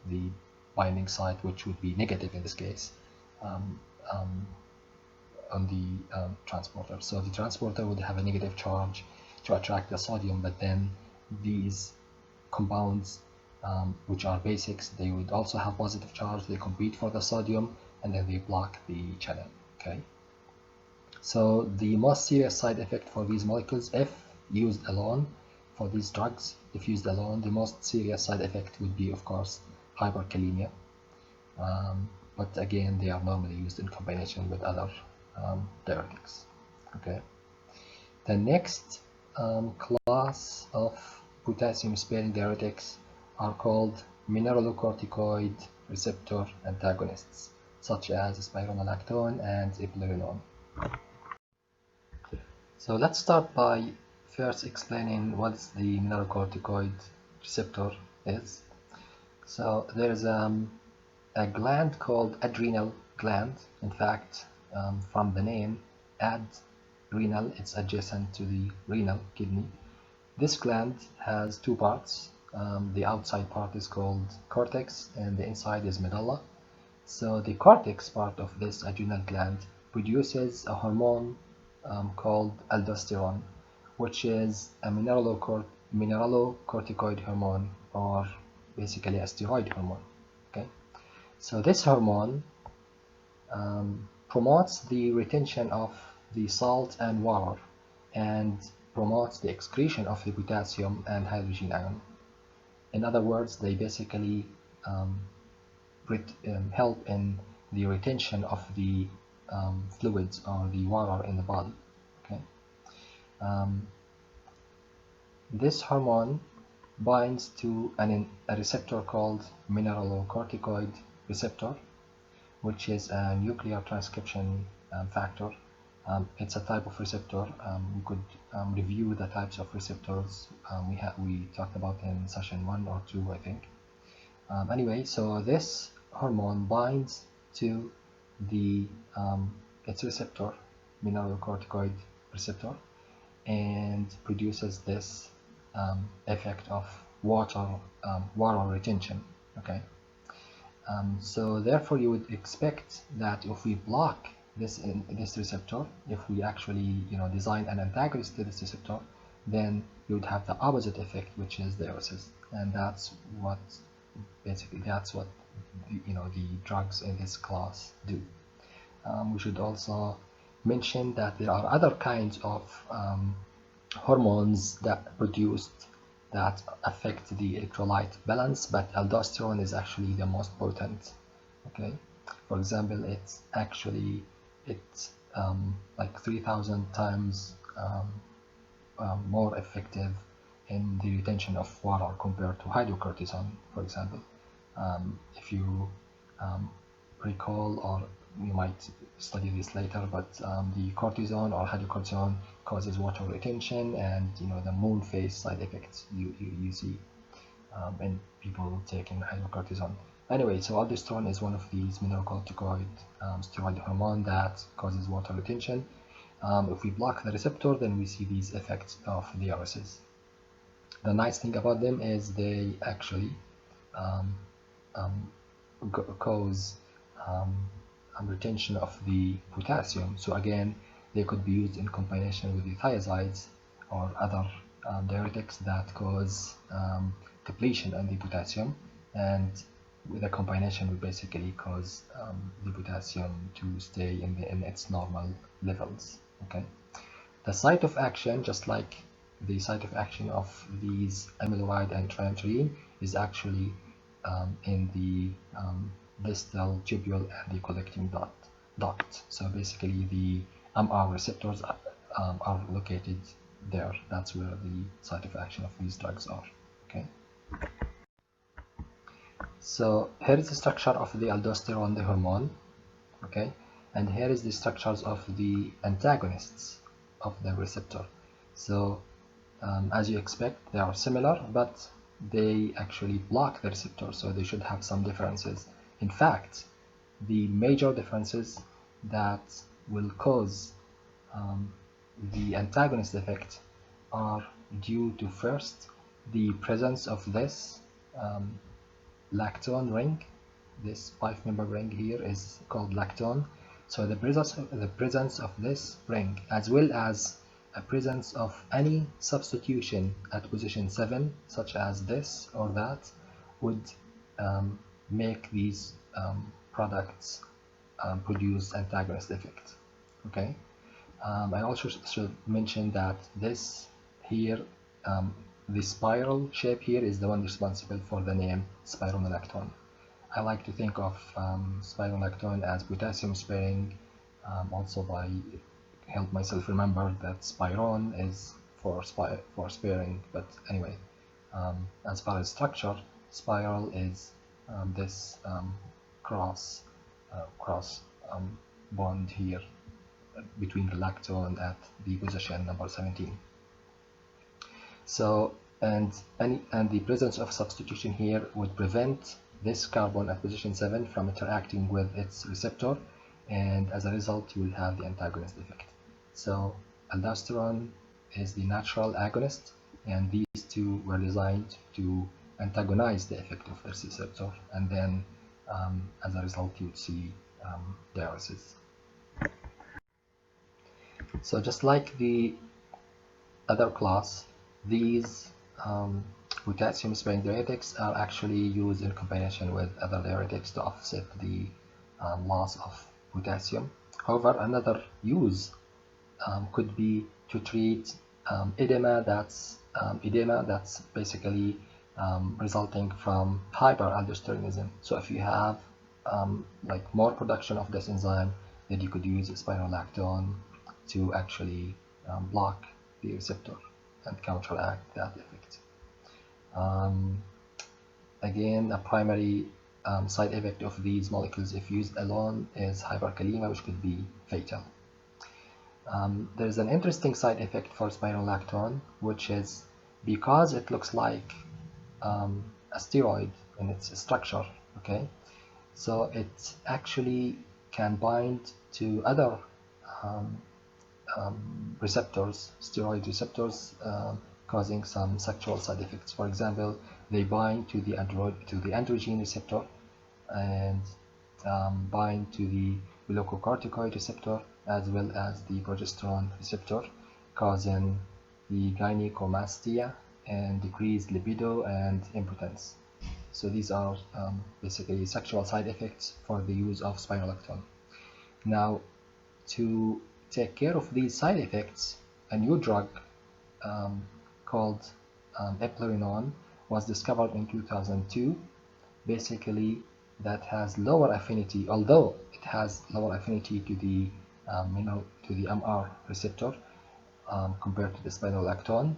the binding site, which would be negative in this case, um, on the transporter. So the transporter would have a negative charge to attract the sodium, but then these compounds, which are basics, they would also have positive charge. They compete for the sodium, and then they block the channel. Okay. So the most serious side effect for these molecules, if used alone, for these drugs, if used alone, the most serious side effect would be, of course, hyperkalemia. But again, they are normally used in combination with other diuretics. Okay. The next class of potassium-sparing diuretics are called mineralocorticoid receptor antagonists, such as spironolactone and eplerenone. So let's start by first explaining what the mineralocorticoid receptor is. So there's a gland called adrenal gland. In fact, from the name adrenal, it's adjacent to the renal kidney. This gland has two parts. The outside part is called cortex, and the inside is medulla. So the cortex part of this adrenal gland produces a hormone called aldosterone, which is a mineralocorticoid hormone, or basically a steroid hormone. Okay, so this hormone promotes the retention of the salt and water, and promotes the excretion of the potassium and hydrogen ion. In other words, they basically help in the retention of the fluids or the water in the body. Okay. This hormone binds to a receptor called mineralocorticoid receptor, which is a nuclear transcription factor. It's a type of receptor. We could review the types of receptors we talked about in session 1 or 2, I think. Anyway, so this hormone binds to the its receptor, mineralocorticoid receptor, and produces this effect of water retention. Okay. So therefore, you would expect that if we block this receptor, if we actually design an antagonist to this receptor, then you would have the opposite effect, which is diuresis, and that's what the drugs in this class do. We should also mention that there are other kinds of hormones that produced that affect the electrolyte balance, but aldosterone is actually the most potent. Okay, for example, it's like 3,000 times more effective in the retention of water compared to hydrocortisone, for example. If you recall, or you might study this later, but the cortisone or hydrocortisone causes water retention, and the moon phase side effects you see. in people taking hydrocortisone. Anyway, so aldosterone is one of these mineralocorticoid steroid hormone that causes water retention. If we block the receptor, then we see these effects of diuresis. The nice thing about them is they actually um, um, cause retention of the potassium. So again, they could be used in combination with the thiazides or other diuretics that cause depletion in the potassium, and with a combination will basically cause the potassium to stay in its normal levels. Okay. The site of action, just like the site of action of these amyloid and triamterene, is actually in the distal tubule and the collecting duct. So basically, the MR receptors are located there. That's where the site of action of these drugs are. Okay. So here is the structure of the aldosterone, the hormone. Okay, and here is the structures of the antagonists of the receptor. So as you expect, they are similar, but they actually block the receptor, so they should have some differences. In fact, the major differences that will cause the antagonist effect are due to, first, the presence of this lactone ring. This 5-member ring here is called lactone. So the presence of this ring, as well as a presence of any substitution at position 7, such as this or that, would make these products produce antagonist effect. Okay. I also should mention that this here, the spiral shape here, is the one responsible for the name spironolactone. I like to think of spironolactone as potassium sparing, also by help myself remember that spiron is for sparing. But anyway, as far as structure, spiral is this cross bond here between the lactone at the position number 17. So and the presence of substitution here would prevent this carbon at position 7 from interacting with its receptor, and as a result you will have the antagonist effect. So aldosterone is the natural agonist, and these two were designed to antagonize the effect of this receptor, and then as a result you would see diuresis. So just like the other class, these potassium sparing diuretics are actually used in combination with other diuretics to offset the loss of potassium. However, another use could be to treat edema that's basically resulting from hyperaldosteronism. So if you have like more production of this enzyme, then you could use spironolactone to actually block the receptor and counteract that effect. Again, a primary side effect of these molecules, if used alone, is hyperkalemia, which could be fatal. There's an interesting side effect for spironolactone, which is because it looks like a steroid in its structure. Okay, so it actually can bind to other receptors, steroid receptors, causing some sexual side effects. For example, they bind to the androgen receptor and bind to the glucocorticoid receptor as well as the progesterone receptor, causing the gynecomastia and decreased libido and impotence. So these are basically sexual side effects for the use of spironolactone. Now, to take care of these side effects, a new drug called eplerenone was discovered in 2002. Basically, that has lower affinity, although it has lower affinity to the MR receptor compared to the spironolactone.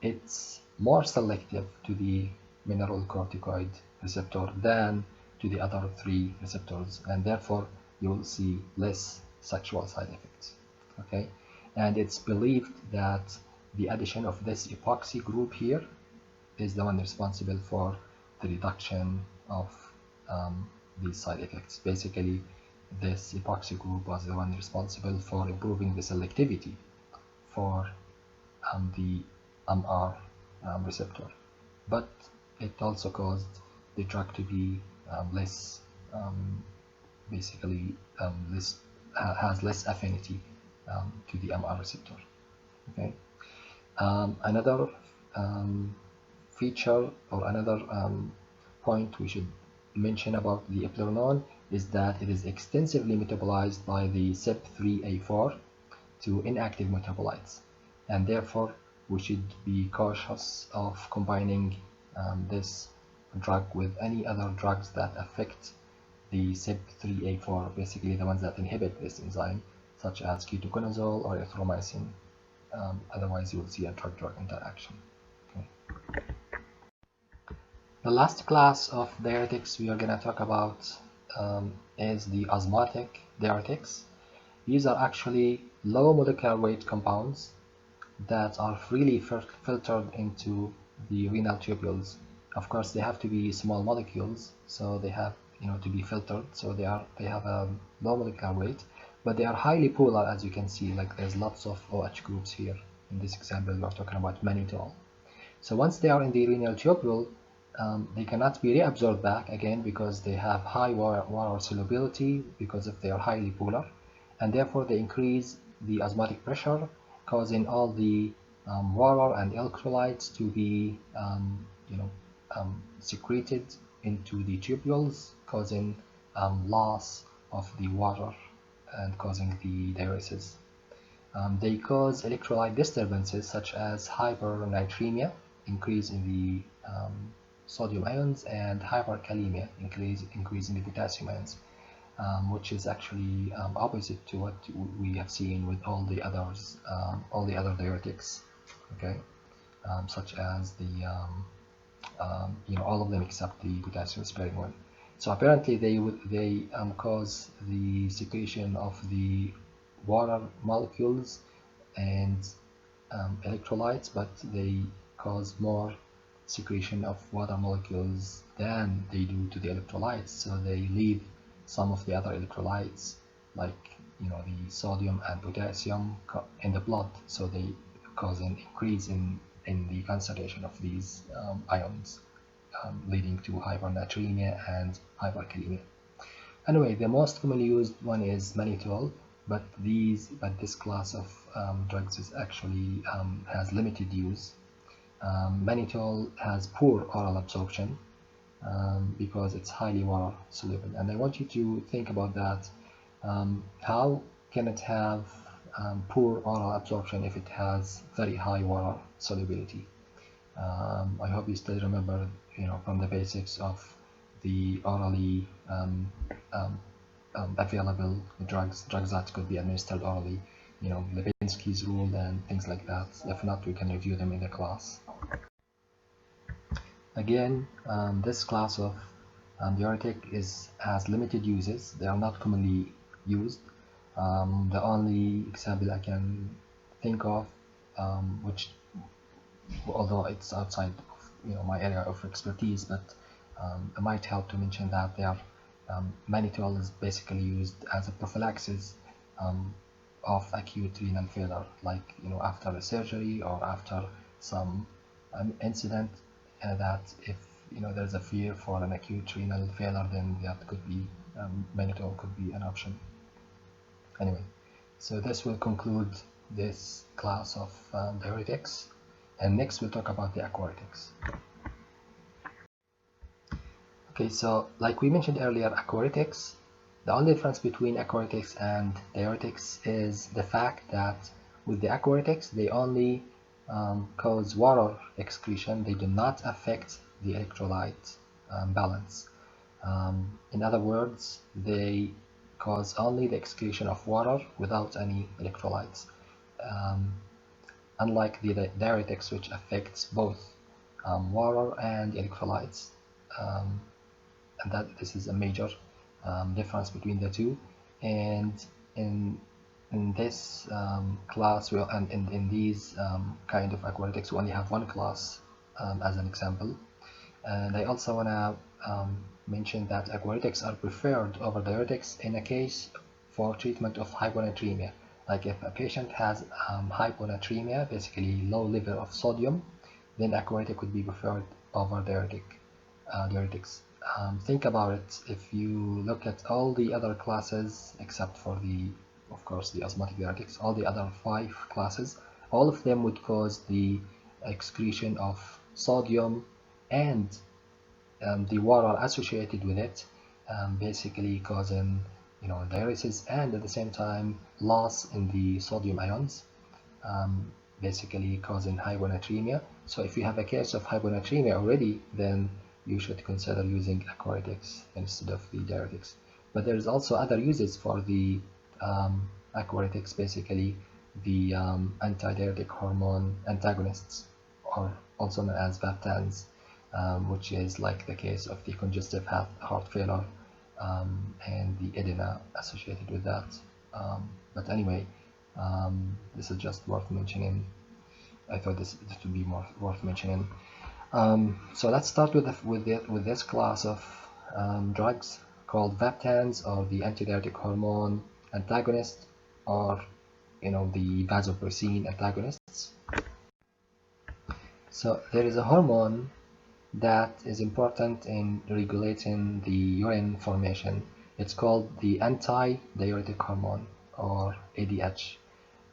It's more selective to the mineralocorticoid receptor than to the other 3 receptors, and therefore you will see less sexual side effects. Okay, and it's believed that the addition of this epoxy group here is the one responsible for the reduction of these side effects. Basically, this epoxy group was the one responsible for improving the selectivity for the MR receptor, but it also caused the drug to be less, basically has less affinity to the MR receptor. Okay. Another feature or another point we should mention about the eplerenone is that it is extensively metabolized by the CYP3A4 to inactive metabolites, and therefore we should be cautious of combining this drug with any other drugs that affect the CYP3A4, basically the ones that inhibit this enzyme, such as ketoconazole or erythromycin. Otherwise, you will see a drug-drug interaction. Okay. The last class of diuretics we are going to talk about is the osmotic diuretics. These are actually low molecular weight compounds that are freely filtered into the renal tubules. Of course, they have to be small molecules, so they have to be filtered. So they have a low molecular weight, but they are highly polar, as you can see. Like there's lots of OH groups here. In this example, we are talking about mannitol. So once they are in the renal tubule, they cannot be reabsorbed back again because they have high water solubility because if they are highly polar, and therefore they increase the osmotic pressure, causing all the water and electrolytes to be secreted into the tubules, causing loss of the water and causing the diuresis. They cause electrolyte disturbances such as hypernatremia, increase in the sodium ions, and hyperkalemia, increase in the potassium ions, which is actually opposite to what we have seen with all the others, all the other diuretics, okay, such as the all of them except the potassium sparing one. So apparently they cause the secretion of the water molecules and electrolytes, but they cause more secretion of water molecules than they do to the electrolytes. So they leave some of the other electrolytes, like the sodium and potassium, in the blood. So they cause an increase in the concentration of these ions, leading to hypernatremia and hyperkalemia. Anyway, the most commonly used one is mannitol, but this class of drugs is actually has limited use. Mannitol has poor oral absorption because it's highly water soluble, and I want you to think about that. How can it have poor oral absorption if it has very high water solubility? I hope you still remember, from the basics of the orally available drugs that could be administered orally, Lipinski's rule and things like that. If not, we can review them in the class. Again, this class of diuretic has limited uses. They are not commonly used. The only example I can think of, which although it's outside of my area of expertise, but it might help to mention that mannitol is basically used as a prophylaxis of acute renal failure, like after a surgery or after some incident, that if there's a fear for an acute renal failure, then that could be mannitol could be an option. Anyway, so this will conclude this class of diuretics, and next we'll talk about the aquaretics. Okay, so like we mentioned earlier, aquaretics, the only difference between aquaretics and diuretics is the fact that with the aquaretics, they only cause water excretion. They do not affect the electrolyte balance. In other words, they cause only the excretion of water without any electrolytes. Unlike the diuretics, which affects both water and electrolytes. And that this is a major difference between the two. And in this class, and in these kind of aquaretics, we only have one class as an example. And I also want to mention that aquaretics are preferred over diuretics in a case for treatment of hyponatremia. Like if a patient has hyponatremia, basically low level of sodium, then aquaretic would be preferred over diuretics. Think about it. If you look at all the other classes, except for of course, the osmotic diuretics, all the other 5 classes, all of them would cause the excretion of sodium and the water associated with it, basically causing diuresis and at the same time loss in the sodium ions, um, basically causing hyponatremia. So if you have a case of hyponatremia already, then you should consider using aquaretics instead of the diuretics. But there's also other uses for the aquaretics, basically the antidiuretic hormone antagonists, or also known as vaptans, which is like the case of the congestive heart failure and the edema associated with that. But anyway, this is just worth mentioning. I thought this would be more worth mentioning. So let's start with this class of drugs called vaptans, or the antidiuretic hormone antagonist, or the vasopressin antagonists. So there is a hormone that is important in regulating the urine formation. It's called the antidiuretic hormone, or ADH,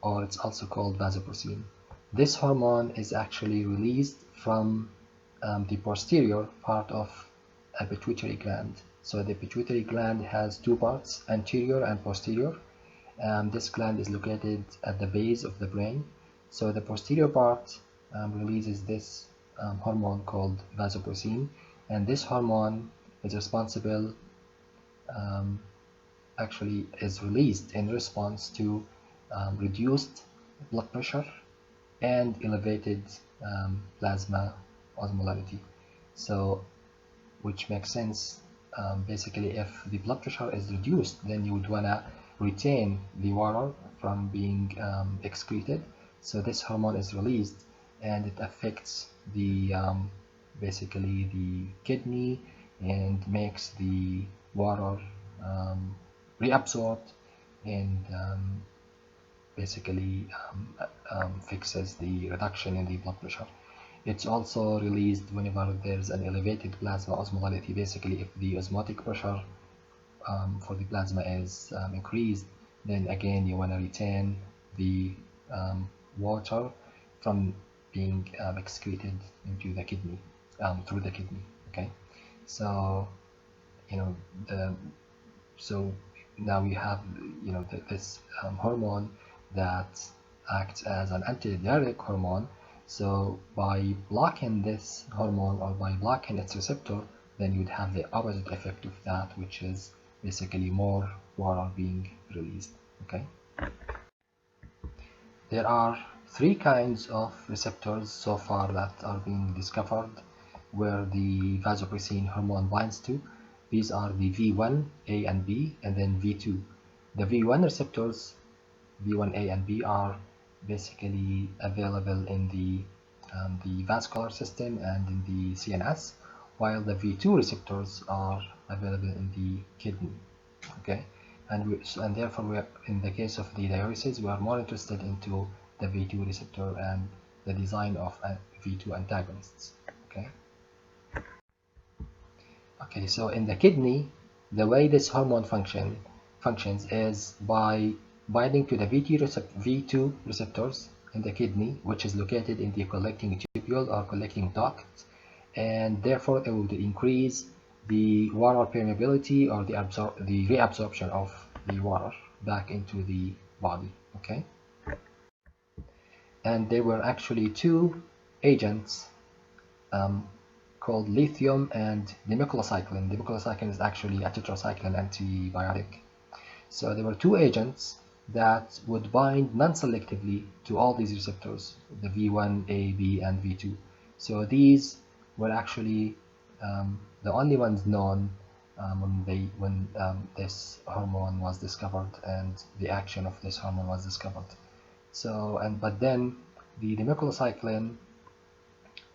or it's also called vasopressin. This hormone is actually released from the posterior part of a pituitary gland. So the pituitary gland has 2 parts, anterior and posterior. This gland is located at the base of the brain. So the posterior part releases this hormone called vasopressin, and this hormone is responsible, actually is released in response to reduced blood pressure and elevated plasma osmolality. So which makes sense. Basically, if the blood pressure is reduced, then you would want to retain the water from being excreted. So this hormone is released, and it affects the basically the kidney and makes the water reabsorbed, and basically fixes the reduction in the blood pressure. It's also released whenever there's an elevated plasma osmolality. Basically, if the osmotic pressure for the plasma is increased, then again you want to retain the water from being excreted into the kidney, through the kidney. Okay, so so now we have this hormone that acts as an antidiuretic hormone. So by blocking this hormone, or by blocking its receptor, then you'd have the opposite effect of that, which is basically more water being released. Okay. There are 3 kinds of receptors so far that are being discovered where the vasopressin hormone binds to. These are the V1, A and B, and then V2. The V1 receptors, V1A and B, are basically available in the vascular system and in the CNS, while the V2 receptors are available in the kidney. Okay, and therefore in the case of the diuresis, we are more interested into the V2 receptor and the design of V2 antagonists. Okay, so in the kidney, the way this hormone functions is by binding to the V2 receptors in the kidney, which is located in the collecting tubule or collecting duct, and therefore it would increase the water permeability, or the reabsorption of the water back into the body. Okay, and there were actually 2 agents called lithium and dimethylcycline. Dimethylcycline is actually a tetracycline antibiotic. So there were 2 agents that would bind non-selectively to all these receptors, the V1, A, B, and V2. So these were actually the only ones known when this hormone was discovered and the action of this hormone was discovered. So but then the dimethylcycline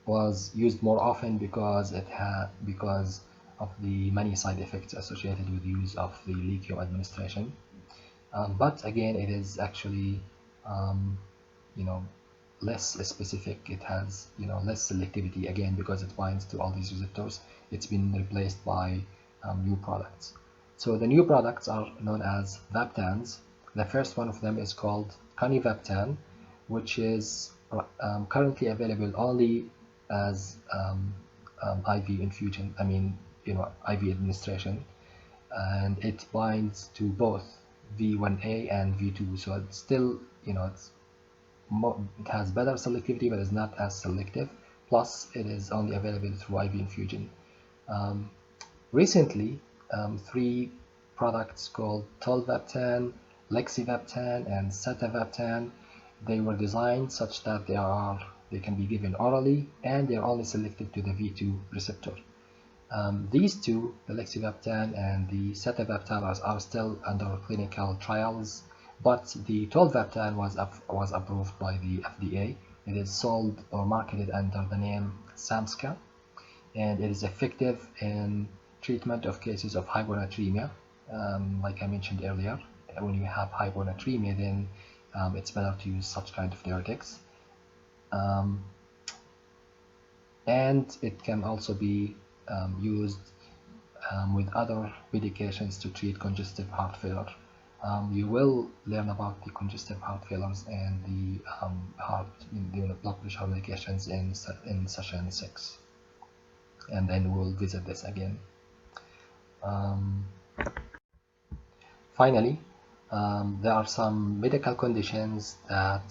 was used more often because of the many side effects associated with the use of the lithium administration. But again, it is actually um, you know less specific. It has less selectivity again because it binds to all these receptors. It's been replaced by new products. So the new products are known as vaptans. The first one of them is called canivaptan, which is currently available only as IV infusion. I mean, IV administration, and it binds to both V1A and V2. So it's still, it has better selectivity, but is not as selective. Plus, it is only available through IV infusion. Um, Recently, three products called tolvaptan, lexivaptan, and setavaptan, they were designed such that they can be given orally, and they are only selected to the V2 receptor. These two, the lexivaptan and the setavaptan, are still under clinical trials, but the tolvaptan was approved by the FDA. It is sold or marketed under the name Samska, and it is effective in treatment of cases of hyponatremia. Like I mentioned earlier, when you have hyponatremia, then it's better to use such kind of diuretics. Um, and it can also be used with other medications to treat congestive heart failure. You will learn about the congestive heart failures and the blood pressure medications in session 6, and then we'll visit this again. Um, Finally, there are some medical conditions that,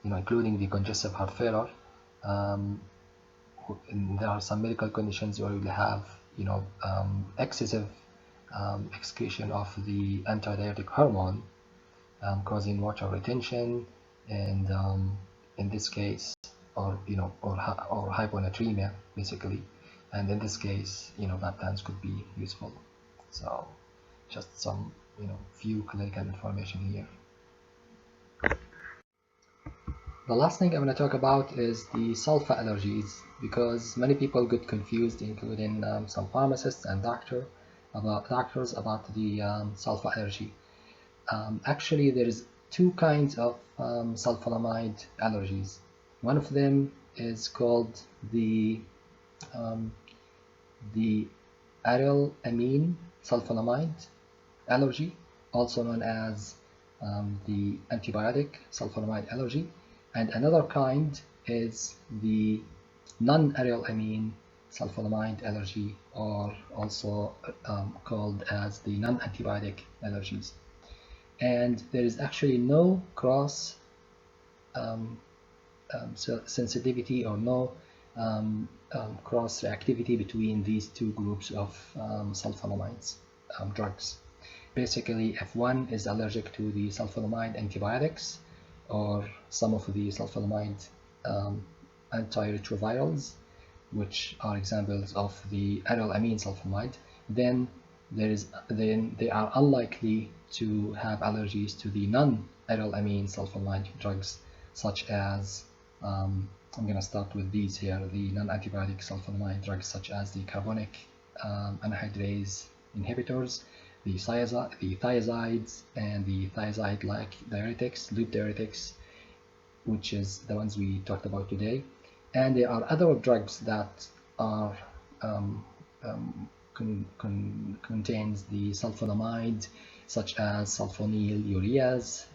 including the congestive heart failure. Um, there are some medical conditions where you have, excessive excretion of the antidiuretic hormone, causing water retention, and in this case, or hyponatremia, basically. And in this case, baptans could be useful. So, just some, few clinical information here. The last thing I'm going to talk about is the sulfa allergies, because many people get confused, including some pharmacists and doctors about the sulfa allergy. Actually, there is two kinds of sulfonamide allergies. One of them is called um, the aryl amine sulfonamide allergy, also known as the antibiotic sulfonamide allergy, and another kind is the non-arylamine sulfonamide allergy, or also called as the non-antibiotic allergies. And there is actually no cross sensitivity or no cross reactivity between these two groups of sulfonamides drugs. Basically, if one is allergic to the sulfonamide antibiotics or some of the sulfonamide antiretrovirals, which are examples of the arylamine sulfonamide, then they are unlikely to have allergies to the non-arylamine sulfonamide drugs, such as I'm going to start with these here, the non-antibiotic sulfonamide drugs such as the carbonic anhydrase inhibitors, the thiazides, and the thiazide-like diuretics, loop diuretics, which is the ones we talked about today. And there are other drugs that are contains the sulfonamide, such as sulfonylureas,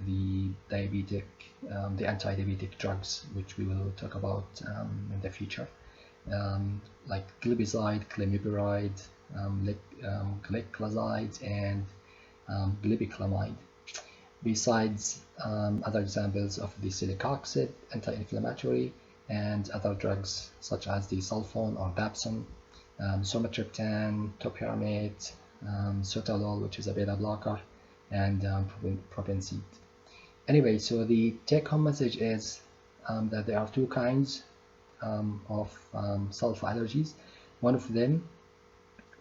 the anti-diabetic drugs, which we will talk about in the future, like glipizide, clemipiride, gliclazide, and glipiclamide. Besides other examples of the silic oxide, anti-inflammatory, and other drugs such as the sulfone or dapsone, somatriptan, topiramate, sotalol, which is a beta blocker, and propensid. Anyway, so the take-home message is that there are two kinds of sulfa allergies. One of them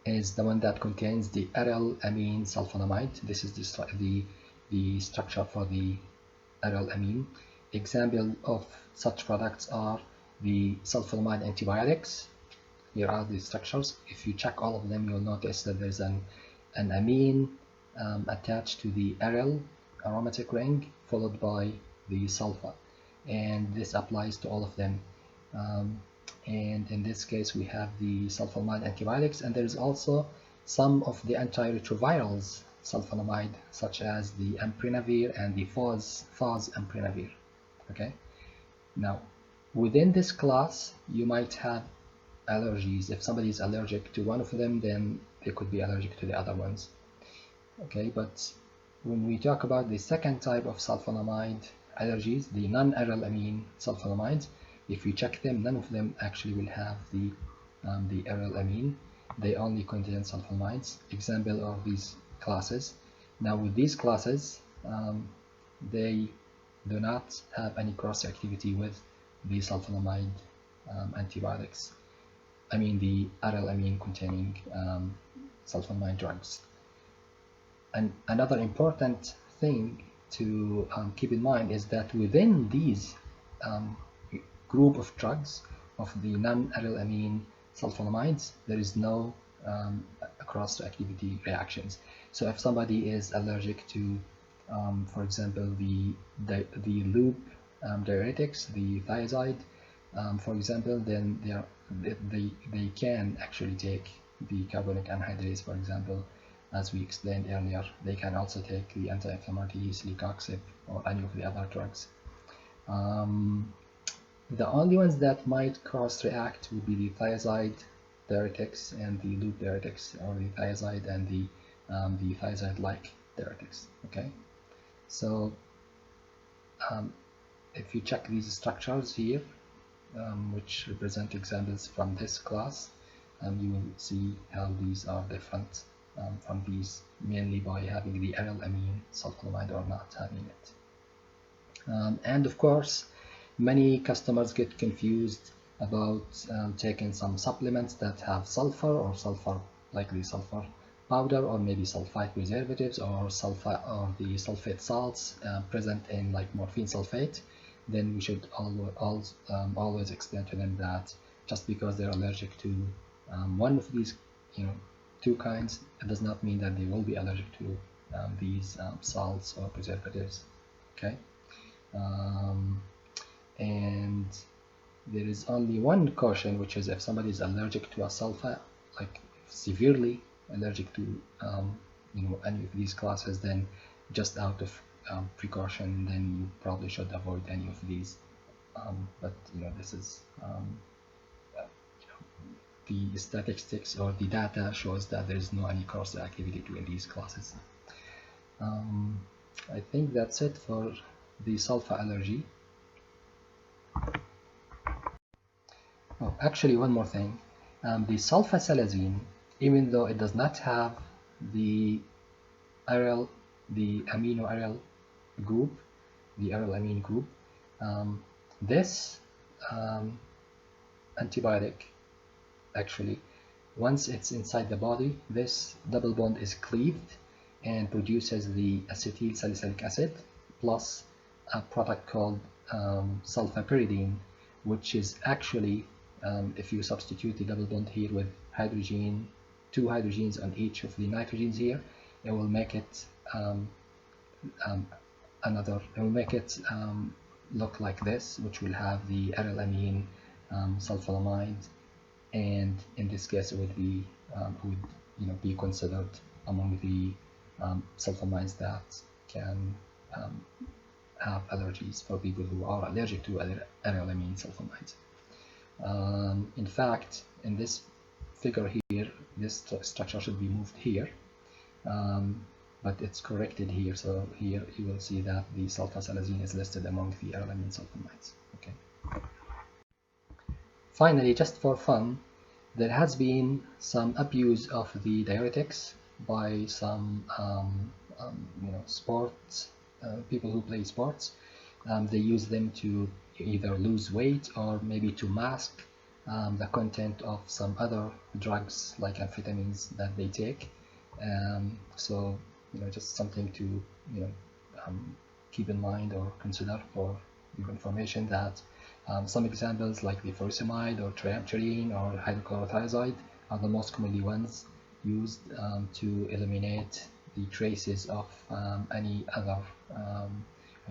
is the one that contains the aryl amine sulfonamide. This is the structure for the aryl amine. Example of such products are the sulfonamide antibiotics. Here are the structures. If you check all of them, you'll notice that there's an amine attached to the aryl aromatic ring, followed by the sulfa, and this applies to all of them. And in this case, we have the sulfonamide antibiotics, and there's also some of the antiretrovirals sulfonamide, such as the amprenavir and the amprenavir. Okay. Now, within this class, you might have allergies. If somebody is allergic to one of them, then they could be allergic to the other ones. Okay, but when we talk about the second type of sulfonamide allergies, the non-aryl amine sulfonamides, if you check them, none of them actually will have the aryl amine. They only contain sulfonamides. Example of these classes. Now with these classes, they do not have any cross-reactivity with the sulfonamide antibiotics. I mean the aryl amine containing sulfonamide drugs. And another important thing to keep in mind is that within these group of drugs of the non-aryl amine sulfonamides, there is no cross-reactivity reactions. So if somebody is allergic to, for example, the loop diuretics, the thiazide, for example, then they can actually take the carbonic anhydrase, for example, as we explained earlier. They can also take the anti-inflammatory celecoxib or any of the other drugs. The only ones that might cross-react would be the thiazide diuretics and the loop diuretics, or the thiazide and the thiazide-like diuretics. Okay, so if you check these structures here, which represent examples from this class, you will see how these are different from these, mainly by having the aryl amine sulfonamide or not having it. And of course, many customers get confused about taking some supplements that have sulfur, or sulfur, like the sulfur powder, or maybe sulfite preservatives, or sulfite, or the sulfate salts present in like morphine sulfate. Then we should always explain to them that just because they're allergic to one of these, two kinds, it does not mean that they will be allergic to these salts or preservatives. Okay. And there is only one caution, which is if somebody is allergic to a sulfa, like severely allergic to any of these classes, then just out of precaution, then you probably should avoid any of these. But this is the statistics or the data shows that there is no any cross-reactivity between these classes. I think that's it for the sulfa allergy. Oh, actually, one more thing. The sulfasalazine, even though it does not have the amino aryl group, the aryl amine group, this antibiotic, actually, once it's inside the body, this double bond is cleaved and produces the acetyl salicylic acid plus a product called sulfapyridine, which is actually, if you substitute the double bond here with hydrogen, 2 hydrogens on each of the nitrogens here, it will make it look like this, which will have the aryl amine sulfonamide, and in this case it would be be considered among the sulfonamides that can have allergies for people who are allergic to aryl amine sulfonamides. In fact, in this figure here, this structure should be moved here, but it's corrected here, so here you will see that the sulfasalazine is listed among the aryl amine sulfonamides. Okay. Finally, just for fun, there has been some abuse of the diuretics by some sports people who play sports. They use them to either lose weight or maybe to mask the content of some other drugs like amphetamines that they take. So just something to keep in mind or consider for your information that some examples like the furosemide or triamterene or hydrochlorothiazide are the most commonly ones used to eliminate the traces of any other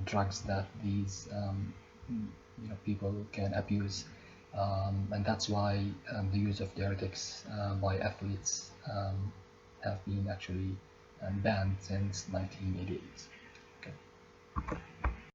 drugs that these people can abuse, and that's why the use of diuretics by athletes have been actually banned since 1988. Okay.